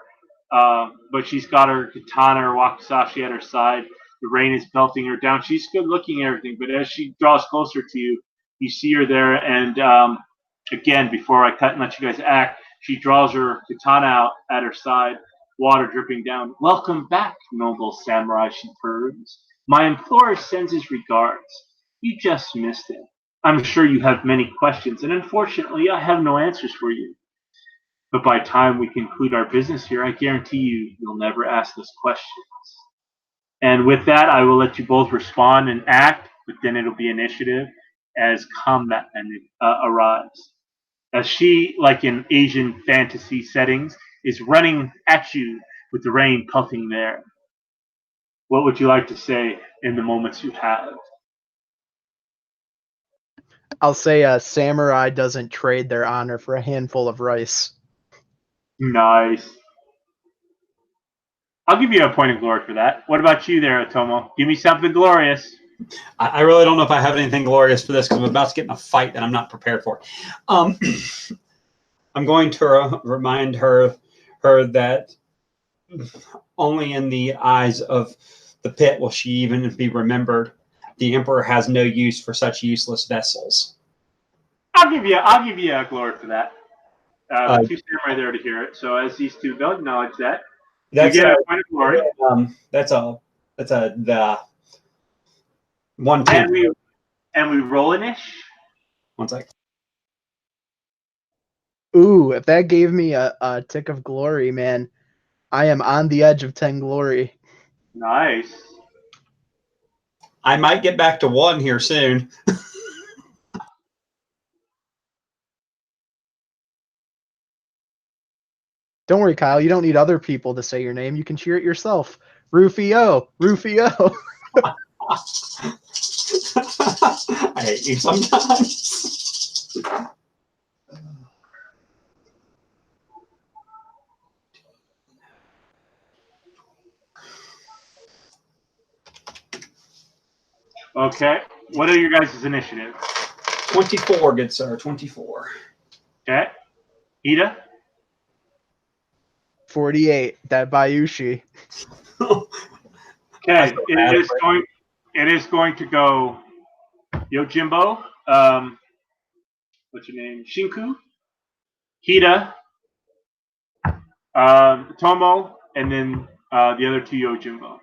But she's got her katana or wakizashi at her side. The rain is pelting her down. She's good looking and everything, but as she draws closer to you, you see her there. And again, before I cut and let you guys act, she draws her katana out at her side, water dripping down. "Welcome back, noble samurai," she purrs. "My employer sends his regards. You just missed it. I'm sure you have many questions, and unfortunately, I have no answers for you. But by the time we conclude our business here, I guarantee you'll never ask those questions." And with that, I will let you both respond and act, but then it'll be initiative as combat arrives. As she, like in Asian fantasy settings, is running at you with the rain pelting there. What would you like to say in the moments you have? I'll say a samurai doesn't trade their honor for a handful of rice. Nice. I'll give you a point of glory for that. What about you there, Otomo? Give me something glorious. I really don't know if I have anything glorious for this because I'm about to get in a fight that I'm not prepared for. I'm going to remind her that only in the eyes of the pit will she even be remembered. The emperor has no use for such useless vessels. I'll give you a glory for that. Two samurai there to hear it. So as these two don't acknowledge that, you get a point of glory. That's the 110. And we roll an ish. 1 sec. Ooh, if that gave me a tick of glory, man, I am on the edge of 10 glory. Nice. I might get back to 1 here soon. Don't worry, Kyle. You don't need other people to say your name. You can cheer it yourself. Rufio, Rufio. I hate you sometimes. Okay. What are your guys' initiative? 24, good sir. 24. Okay. Ida? 48. That Bayushi. Okay. It is going to go Yojimbo. What's your name? Shinku, Hida, Tomo, and then the other two Yojimbo.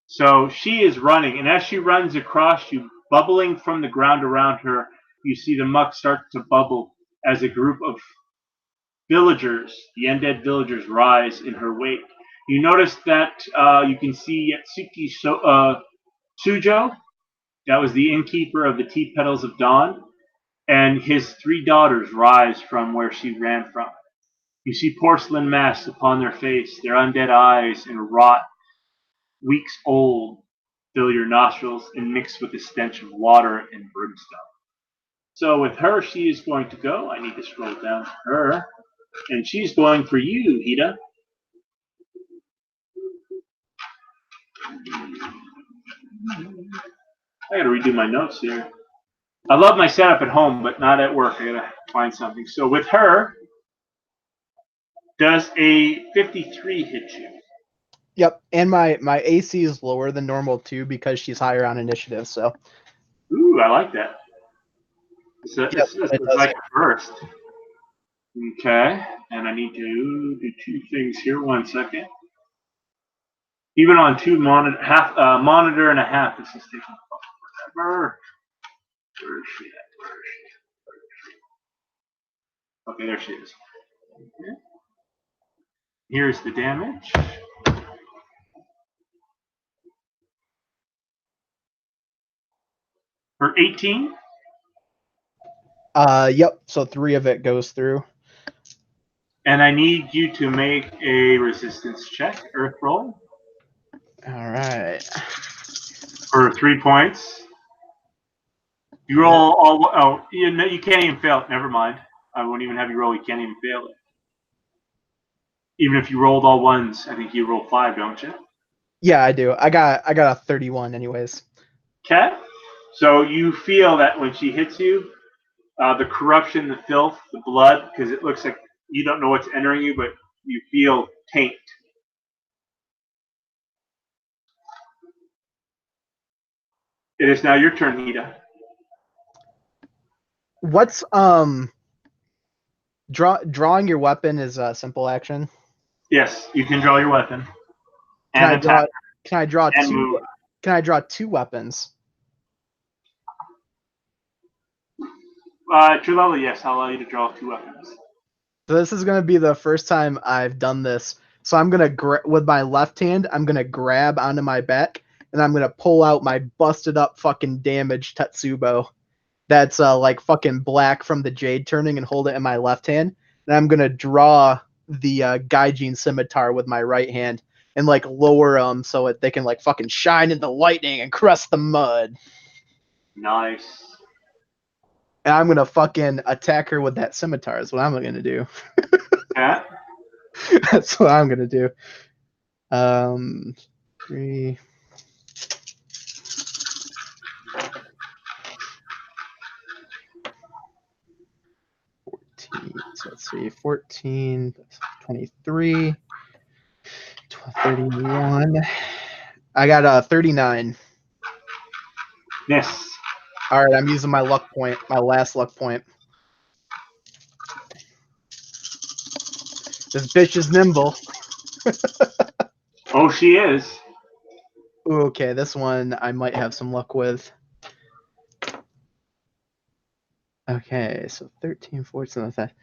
So she is running, and as she runs across you, bubbling from the ground around her, you see the muck start to bubble as a group of villagers, the undead villagers, rise in her wake. You notice that you can see Yatsuki Sujo, that was the innkeeper of the Tea Petals of Dawn, and his 3 daughters rise from where she ran from. You see porcelain masks upon their face, their undead eyes and rot, weeks old, fill your nostrils and mix with the stench of water and brimstone. So with her, she is going to go. I need to scroll down to her. And she's going for you, Hida. I gotta redo my notes here. I love my setup at home, but not at work. I gotta find something. So with her, does a 53 hit you? Yep, and my AC is lower than normal too because she's higher on initiative. So. Ooh, I like that. Yep, This is like a first. Okay, and I need to do 2 things here. 1 second. Even on 2 monitor and a half, this is taking forever. Where is she at? Okay, there she is. Okay. Here's the damage. For 18. Yep. So 3 of it goes through. And I need you to make a resistance check, earth roll. All right. For 3 points. You roll all. Oh, you can't even fail it. Never mind. I won't even have you roll. You can't even fail it. Even if you rolled all ones, I think you roll 5, don't you? Yeah, I do. I got a 31 anyways. Okay. So you feel that when she hits you, the corruption, the filth, the blood, because it looks like you don't know what's entering you, but you feel taint. It is now your turn, Hida. What's drawing your weapon is a simple action. Yes, you can draw your weapon Can and I draw? attack Can I draw and two? move. Can I draw 2 weapons? At your level, yes, I'll allow you to draw 2 weapons. So this is gonna be the first time I've done this. So I'm gonna with my left hand, I'm gonna grab onto my back, and I'm gonna pull out my busted up fucking damaged Tetsubo. That's like fucking black from the jade turning, and hold it in my left hand. And I'm gonna draw the Gaijin scimitar with my right hand and like lower them so they can like fucking shine in the lightning and crust the mud. Nice. And I'm gonna fucking attack her with that scimitar. Is what I'm gonna do. Yeah. That's what I'm gonna do. 3. So let's see, 14, 23, 31. I got a 39. Miss. All right, I'm using my luck point, my last luck point. This bitch is nimble. Oh, she is. Ooh, okay, this one I might have some luck with. Okay, so 13, 14, like that.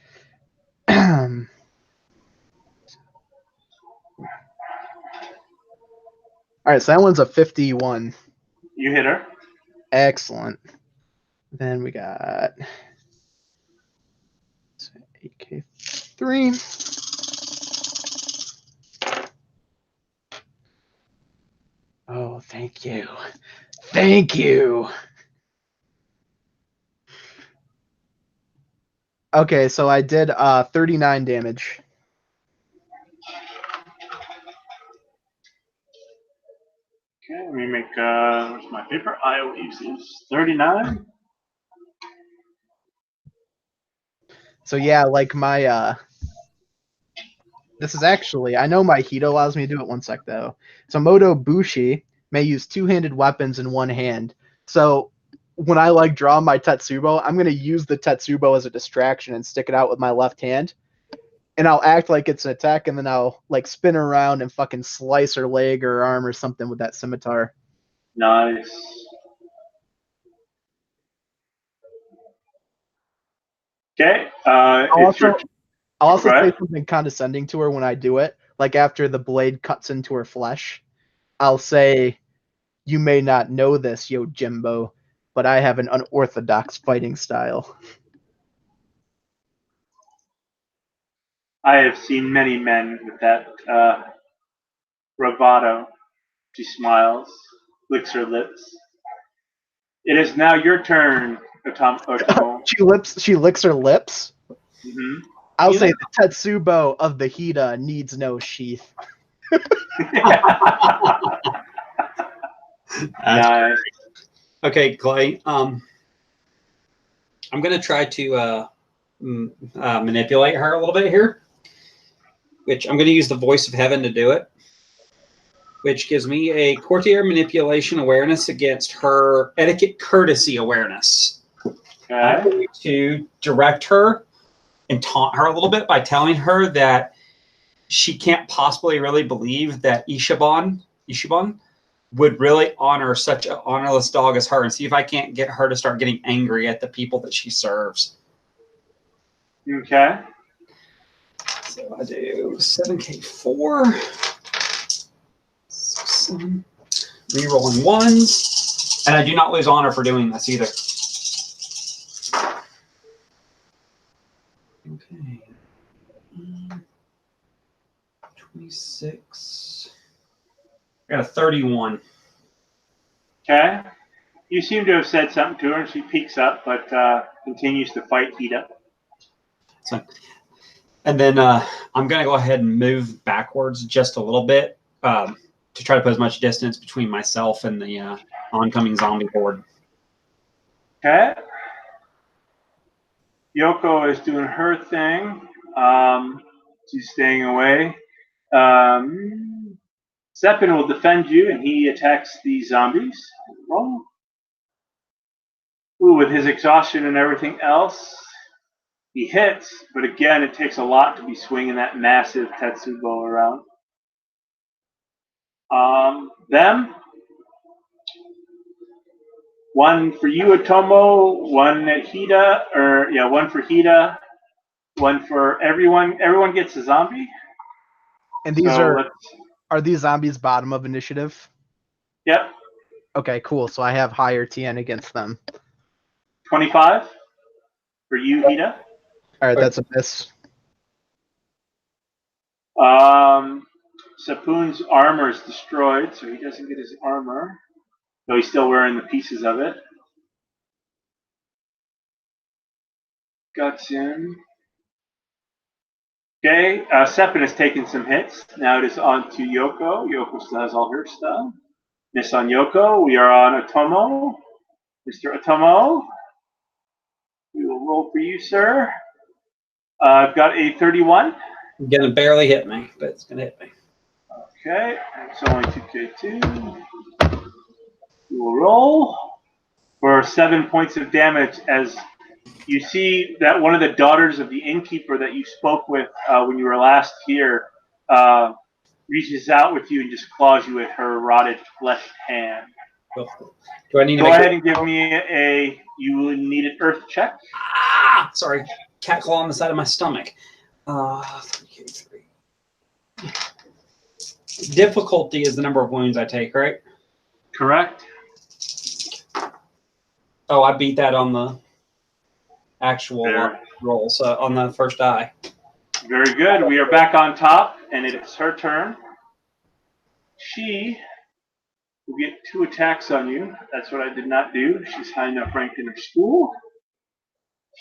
All right, so that one's a 51. You hit her. Excellent. Then we got 8K3. Oh, thank you. Thank you. Okay, so I did 39 damage. Okay, let me make, where's my paper? I will use this. 39. So yeah, like my this is actually, I know my Hito allows me to do it. One sec though. So Moto Bushi may use 2-handed weapons in one hand. So when I like draw my Tetsubo, I'm gonna use the Tetsubo as a distraction and stick it out with my left hand. And I'll act like it's an attack, and then I'll like spin around and fucking slice her leg or arm or something with that scimitar. Nice. Okay, it's your. I'll also Go say ahead. something condescending to her when I do it. Like after the blade cuts into her flesh, I'll say, "You may not know this, Yojimbo, but I have an unorthodox fighting style." I have seen many men with that bravado. She smiles, licks her lips. It is now your turn, Otomo. She licks her lips. Mm-hmm. I'll say the Tetsubo of the Hida needs no sheath. Nice. Okay, Clay. I'm going to try to manipulate her a little bit here, which I'm going to use the voice of heaven to do it, which gives me a courtier manipulation awareness against her etiquette courtesy awareness. Okay. I'm going to direct her and taunt her a little bit by telling her that she can't possibly really believe that Iuchiban would really honor such an honorless dog as her, and see if I can't get her to start getting angry at the people that she serves. Okay. So I do 7K4. 7. Rerolling ones. And I do not lose honor for doing this either. Okay. 26. I got a 31. Okay. You seem to have said something to her, and she peeks up, but continues to fight Hida. So, and then I'm going to go ahead and move backwards just a little bit to try to put as much distance between myself and the oncoming zombie horde. Okay. Yoko is doing her thing. She's staying away. Seppin will defend you, and he attacks the zombies. Roll. Ooh, with his exhaustion and everything else, he hits, but again, it takes a lot to be swinging that massive Tetsubo around. Them. One for you, Atomo. One at Hida, one for Hida. One for everyone. Everyone gets a zombie. And these So are these zombies bottom of initiative? Yep. Okay, cool. So I have higher TN against them. 25 for you, Hida. All right, that's a miss. Sapoon's armor is destroyed, so he doesn't get his armor. Though he's still wearing the pieces of it. Guts in. Okay, Seppin has taken some hits. Now it is on to Yoko. Yoko still has all her stuff. Miss on Yoko. We are on Atomo. Mr. Atomo. We will roll for you, sir. I've got a 31. Gonna barely hit me, but it's gonna hit me. Okay, it's only 2K2. We will roll for 7 points of damage as you see that one of the daughters of the innkeeper that you spoke with when you were last here reaches out with you and just claws you with her rotted flesh hand. Do I need to go ahead and give me you will need an earth check. Ah, sorry, cat claw on the side of my stomach. 3K3. Difficulty is the number of wounds I take, right? Correct. Oh, I beat that on the actual roll, so on the first die. Very good. We are back on top, and it is her turn. She will get 2 attacks on you. That's what I did not do. She's high enough ranked in her school.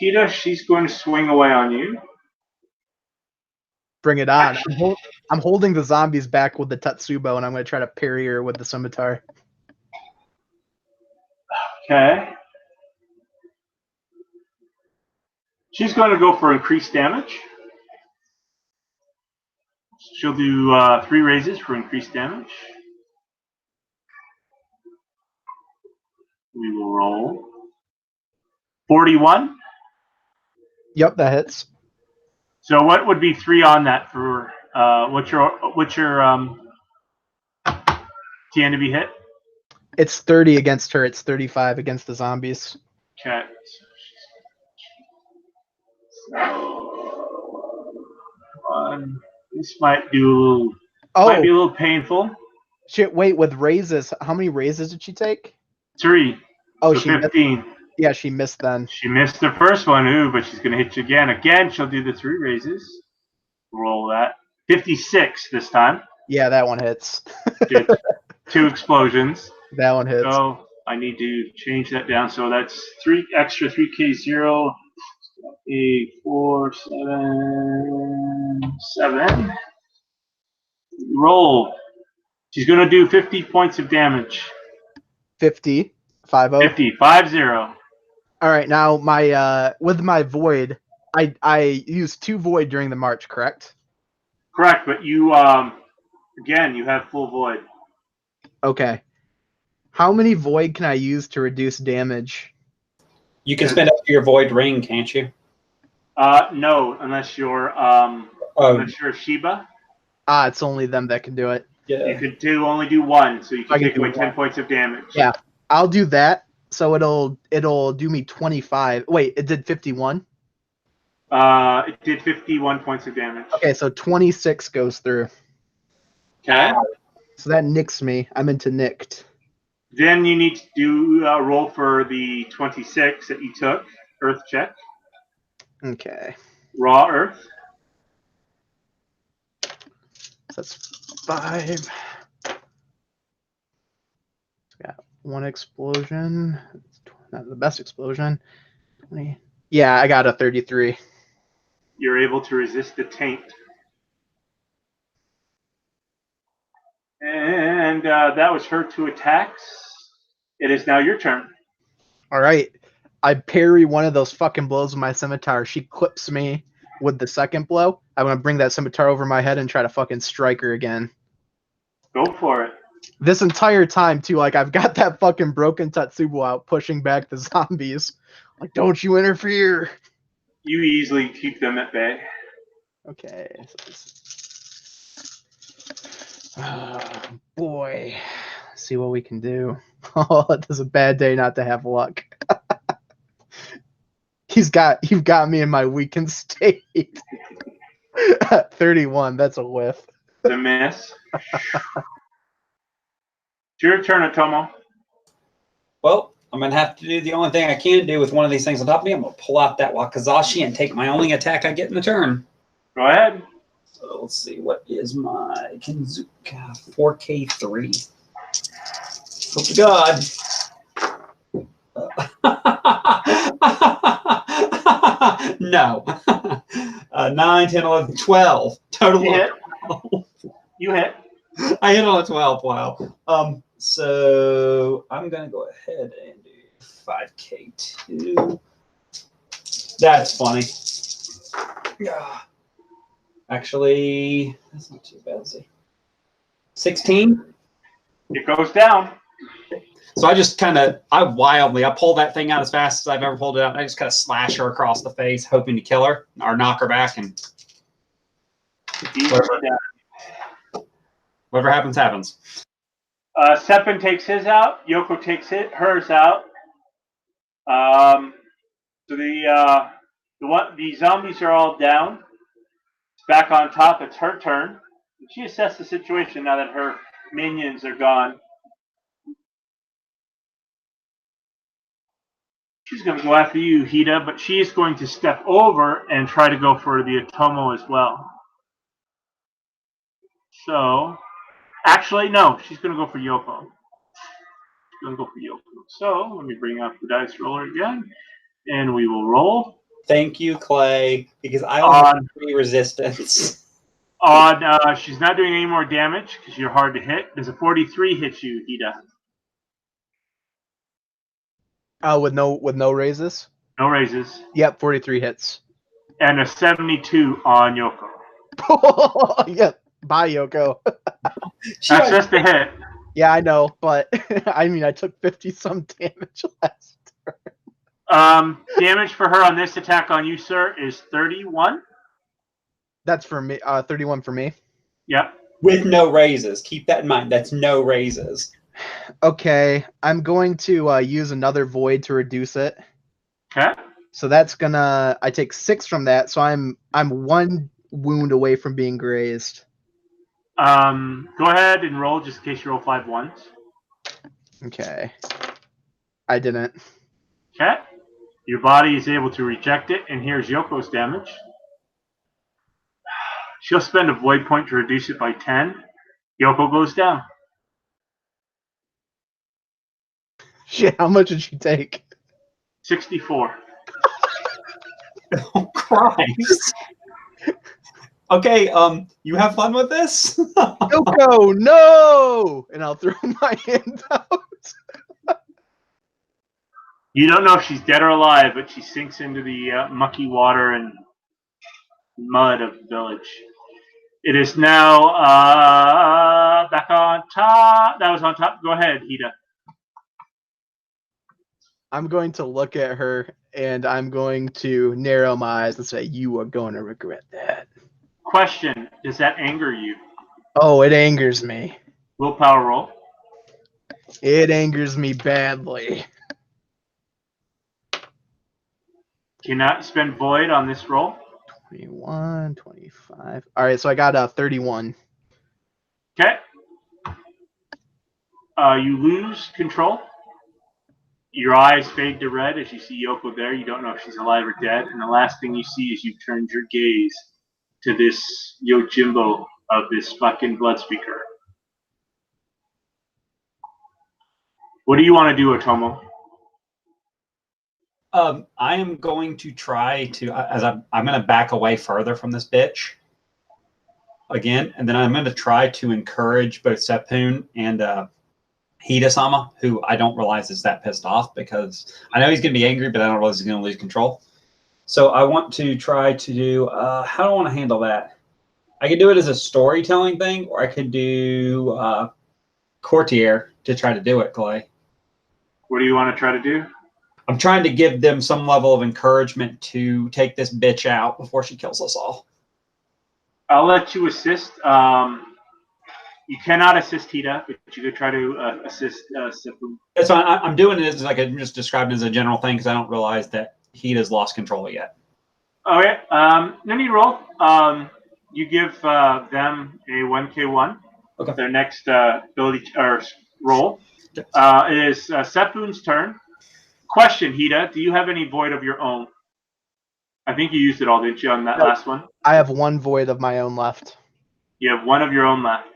Hida, she's going to swing away on you. Bring it on. I'm holding the zombies back with the Tetsubo, and I'm going to try to parry her with the scimitar. Okay. She's going to go for increased damage. She'll do 3 raises for increased damage. We will roll. 41. Yep, that hits. So what would be 3 on that for what's your TN to be hit? It's 30 against her. It's 35 against the zombies. Okay. This might be a little painful. Shit, wait, with raises, how many raises did she take? 3. Oh, so she 15. Missed. Yeah, she missed then. She missed the first one, but she's going to hit you again. Again, she'll do the 3 raises. Roll that. 56 this time. Yeah, that one hits. 2 explosions. That one hits. So I need to change that down. So that's 3 extra 3K0. 8, 4, 7, 7. Roll. She's going to do 50 points of damage. 50. 5-0. 50. 5-0. All right, now my with my void, I used 2 void during the march, correct? Correct, but you again you have full void. Okay. How many void can I use to reduce damage? You can spend up to your void ring, can't you? No, unless you're Shiba. It's only them that can do it. Yeah. You could only do 1, so you can take away 10 points of damage. Yeah, I'll do that. So it'll do me 25. Wait, it did 51? It did 51 points of damage. Okay, so 26 goes through. Okay. So that nicks me. I'm into nicked. Then you need to do roll for the 26 that you took. Earth check. Okay. Raw earth. So that's 5. Yeah. one explosion. Not the best explosion. 20. Yeah, I got a 33. You're able to resist the taint. And that was her 2 attacks. It is now your turn. All right. I parry one of those fucking blows with my scimitar. She clips me with the second blow. I'm going to bring that scimitar over my head and try to fucking strike her again. Go for it. This entire time, too, like, I've got that fucking broken Tatsubo out pushing back the zombies. Like, don't you interfere. You easily keep them at bay. Okay. Oh, boy. Let's see what we can do. Oh, it is a bad day not to have luck. You've got me in my weakened state. 31, that's a whiff. The miss. It's your turn, Otomo. Well, I'm going to have to do the only thing I can do with one of these things on top of me. I'm going to pull out that Wakazashi and take my only attack I get in the turn. Go ahead. So let's see. What is my Kinzuka? 4K3. Hope to God. No. 9, 10, 11, 12. Total. You hit. You hit. I hit on a 12. Wow. So I'm going to go ahead and do 5K2. That's funny. Yeah. Actually, that's not too bad. 16. It goes down. So I just I pull that thing out as fast as I've ever pulled it out. And I just kind of slash her across the face, hoping to kill her or knock her back. And whatever happens, happens. Seppen takes his out. Yoko takes hers out. So the zombies are all down. It's back on top. It's her turn. She assessed the situation now that her minions are gone. She's going to go after you, Hida, but she is going to step over and try to go for the Otomo as well. So, actually, no, she's going to go for Yoko. She's going to go for Yoko. So, let me bring up the dice roller again, and we will roll. Thank you, Clay, because I don't have any resistance. She's not doing any more damage because you're hard to hit. Does a 43 hit you, Hida? With no raises? No raises. Yep, 43 hits. And a 72 on Yoko. Yep. Bye, Yoko. That's just a hit. Yeah, I know, but I mean, I took 50-some damage last turn. Damage for her on this attack on you, sir, is 31. That's for me. 31 for me. Yep. With no raises. Keep that in mind. That's no raises. Okay, I'm going to use another void to reduce it. Okay. So that's gonna. I take 6 from that, so I'm 1 wound away from being grazed. Go ahead and roll just in case you roll 5 ones. Okay. I didn't. Okay. Your body is able to reject it, and here's Yoko's damage. She'll spend a void point to reduce it by 10. Yoko goes down. Shit, how much did she take? 64. Oh, Christ. Okay, you have fun with this? Yoko, no! And I'll throw my hand out. You don't know if she's dead or alive, but she sinks into the mucky water and mud of the village. It is now back on top. That was on top. Go ahead, Hida. I'm going to look at her, and I'm going to narrow my eyes and say, you are going to regret that. Question, does that anger you? Oh, it angers me. Willpower roll. It angers me badly. Cannot spend void on this roll. 21, 25. All right, so I got a 31. Okay. You lose control. Your eyes fade to red as you see Yoko there. You don't know if she's alive or dead. And the last thing you see is you turned your gaze to this Yojimbo of this fucking blood speaker. What do you want to do, Otomo? I am going to try to, as I'm going to back away further from this bitch again, and then I'm going to try to encourage both Sepun and Hida-sama, who I don't realize is that pissed off because I know he's going to be angry, but I don't realize he's going to lose control. So I want to try to do, how do I want to handle that? I could do it as a storytelling thing, or I could do courtier to try to do it, Clay. What do you want to try to do? I'm trying to give them some level of encouragement to take this bitch out before she kills us all. I'll let you assist. You cannot assist Hida, but you could try to assist Sepun. That's fine. I'm doing it as like I'm just describing it as a general thing because I don't realize that Hida's lost control yet. All right. No need to roll. You give them a 1K1. Okay. Their next ability or roll. It is Sepun's turn. Question, Hida, do you have any void of your own? I think you used it all, didn't you, on that last one? I have one void of my own left. You have one of your own left.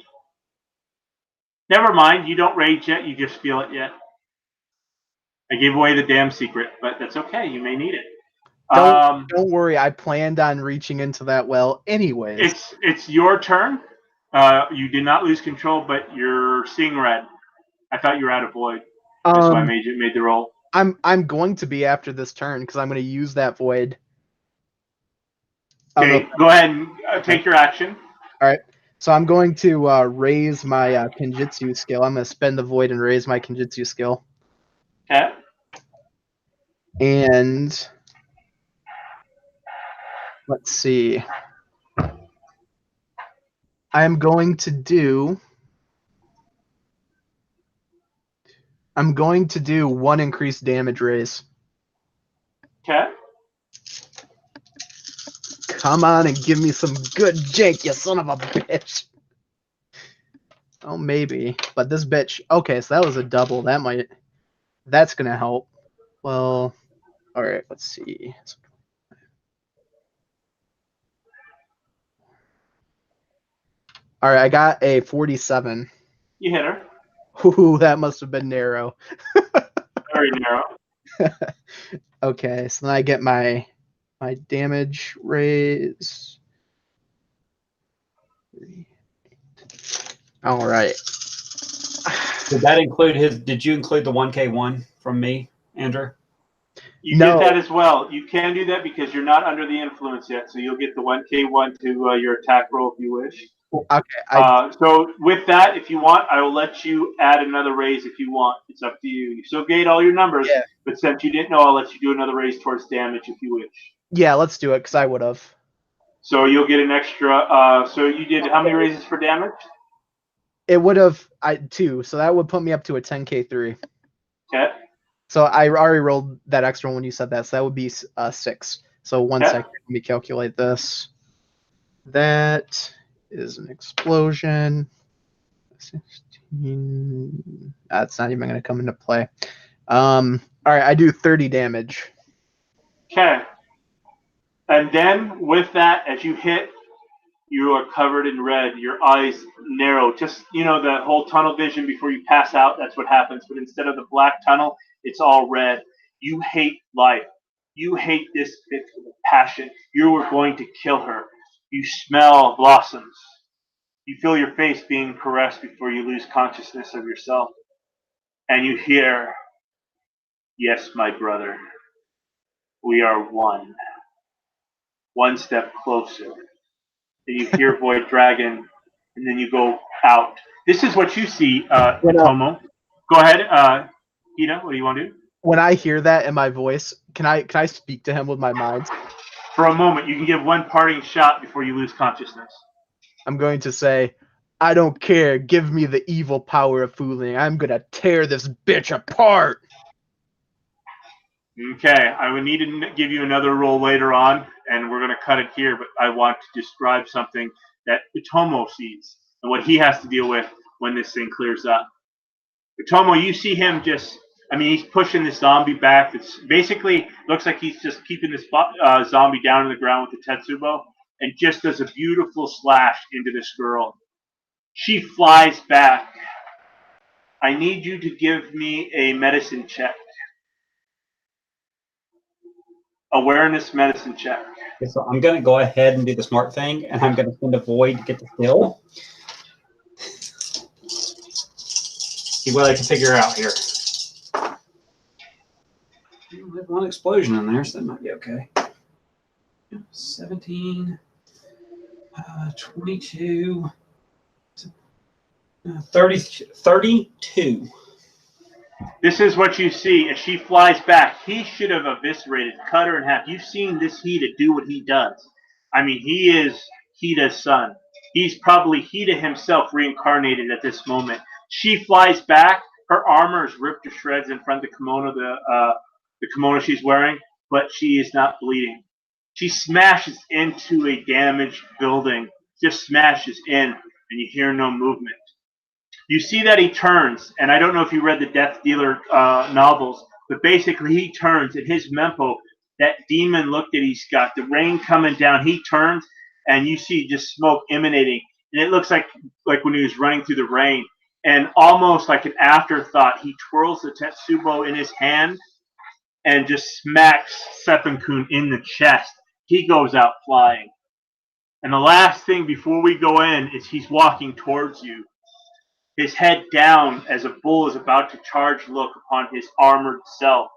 Never mind, you don't rage yet, you just feel it yet. I gave away the damn secret, but that's okay, you may need it. Don't worry, I planned on reaching into that well anyways. It's your turn. You did not lose control, but you're seeing red. I thought you were out of void. That's why I made the roll. I'm going to be after this turn because I'm going to use that void. Okay, go ahead and take your action. All right. So I'm going to raise my Kenjutsu skill. I'm going to spend the void and raise my Kenjutsu skill. Okay. And let's see. I'm going to do 1 increased damage raise. Okay. Come on and give me some good jank, you son of a bitch. Oh, maybe. But this bitch... Okay, so that was a double. That's going to help. Well, all right, let's see. All right, I got a 47. You hit her. Ooh, that must have been narrow. Very narrow. Okay, so then I get my damage raise. All right. Did that include did you include the 1K1 from me, Andrew? You get that as well. You can do that because you're not under the influence yet, so you'll get the 1K1 to your attack roll if you wish. Okay. So with that, if you want, I will let you add another raise if you want. It's up to you. You still gate all your numbers, but since you didn't know, I'll let you do another raise towards damage if you wish. Yeah, let's do it because I would have. So you'll get an extra. So you did how many raises for damage? It would have 2, so that would put me up to a 10K3. Okay. So I already rolled that extra one when you said that, so that would be 6. So 1 second, let me calculate this. That is an explosion. 16. That's not even going to come into play. All right, I do 30 damage. Okay. And then with that, as you hit, you are covered in red. Your eyes narrow. Just, the whole tunnel vision before you pass out, that's what happens. But instead of the black tunnel, it's all red. You hate life. You hate this bitch with passion. You were going to kill her. You smell blossoms. You feel your face being caressed before you lose consciousness of yourself. And you hear, "Yes, my brother. We are one. One step closer." Then you hear Void Dragon, and then you go out. This is what you see, Tomo. Go ahead, Hida. What do you want to do? When I hear that in my voice, can I speak to him with my mind? For a moment, you can give one parting shot before you lose consciousness. I'm going to say, "I don't care. Give me the evil power of fooling. I'm going to tear this bitch apart." Okay, I would need to give you another roll later on, and we're going to cut it here, but I want to describe something that Utomo sees and what he has to deal with when this thing clears up. Utomo, you see him he's pushing this zombie back. It's basically looks like he's just keeping this zombie down on the ground with the Tetsubo, and just does a beautiful slash into this girl. She flies back. I need you to give me a medicine check. Awareness medicine check. Okay, so I'm gonna go ahead and do the smart thing, and I'm gonna send a void to get the kill. See what I can figure out here. There's one explosion in there, so that might be okay. 17, 22, 32. This is what you see as she flies back. He should have eviscerated, cut her in half. You've seen this Hida do what he does. I mean, he is Hida's son. He's probably Hida himself reincarnated at this moment. She flies back. Her armor is ripped to shreds in front of the kimono, the kimono she's wearing, but she is not bleeding. She smashes into a damaged building, just smashes in, and you hear no movement. You see that he turns, and I don't know if you read the Death Dealer novels, but basically he turns, and his mempo, that demon look that he's got, the rain coming down, he turns, and you see just smoke emanating, and it looks like when he was running through the rain, and almost like an afterthought, he twirls the Tetsubo in his hand and just smacks Seppuku in the chest. He goes out flying. And the last thing before we go in is he's walking towards you, his head down as a bull is about to charge look upon his armored self.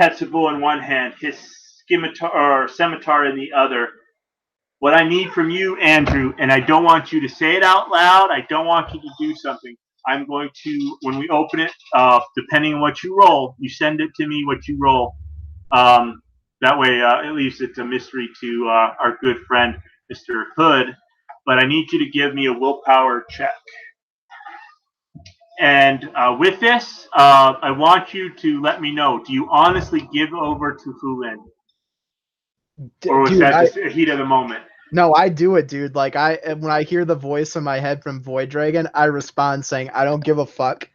Tetsubo in one hand, his scimitar in the other. What I need from you, Andrew, and I don't want you to say it out loud, I don't want you to do something. I'm going to, when we open it, depending on what you roll, you send it to me what you roll. That way, at least it's a mystery to our good friend, Mr. Hood. But I need you to give me a willpower check. And with this, I want you to let me know, do you honestly give over to Fulin? Or was that just a heat of the moment? No, I do it, dude. Like when I hear the voice in my head from Void Dragon, I respond saying, I don't give a fuck.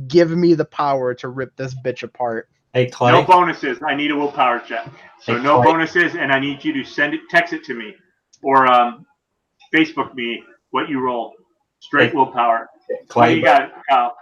Give me the power to rip this bitch apart. Hey, Clay. No bonuses. I need a willpower check. So no bonuses, and I need you to text it to me. Or Facebook me what you roll. Straight willpower. Clay, what do you got, Kyle?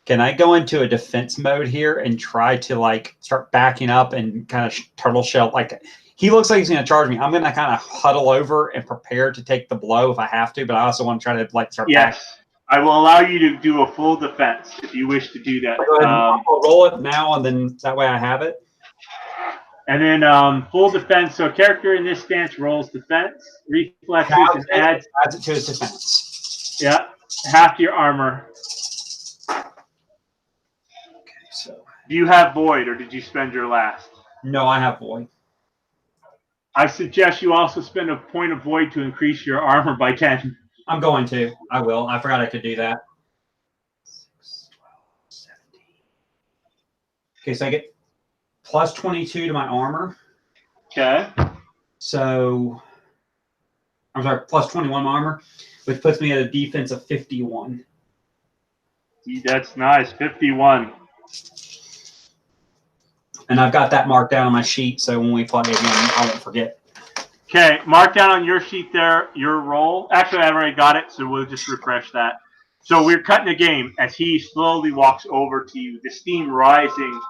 Can I go into a defense mode here and try to like start backing up and kind of turtle shell? Like he looks like he's going to charge me. I'm going to kind of huddle over and prepare to take the blow if I have to, but I also want to try to like start. Yes, backing. I will allow you to do a full defense if you wish to do that. Go ahead I'll roll it now, and then that way I have it. And then full defense. So character in this stance rolls defense, reflexes, and adds it to his defense. Yeah, half your armor. So, do you have void, or did you spend your last? No, I have void. I suggest you also spend a point of void to increase your armor by 10. I'm going to. I will. I forgot I could do that. 6, 12, 17. Okay, so I get plus 22 to my armor. Okay. So, I'm sorry, plus 21 armor, which puts me at a defense of 51. That's nice, 51. And I've got that marked down on my sheet, so when we play again, I won't forget. Okay, mark down on your sheet there your roll. Actually, I've already got it, so we'll just refresh that. So we're cutting the game as he slowly walks over to you, the steam rising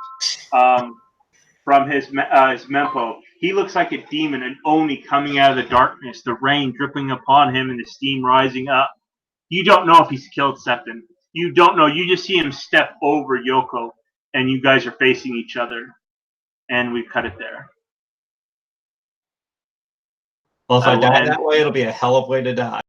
from his mempo. He looks like a demon, an Oni coming out of the darkness, the rain dripping upon him and the steam rising up. You don't know if he's killed Septon. You don't know. You just see him step over Yoko, and you guys are facing each other. And we cut it there. Well, if I die that way, it'll be a hell of a way to die.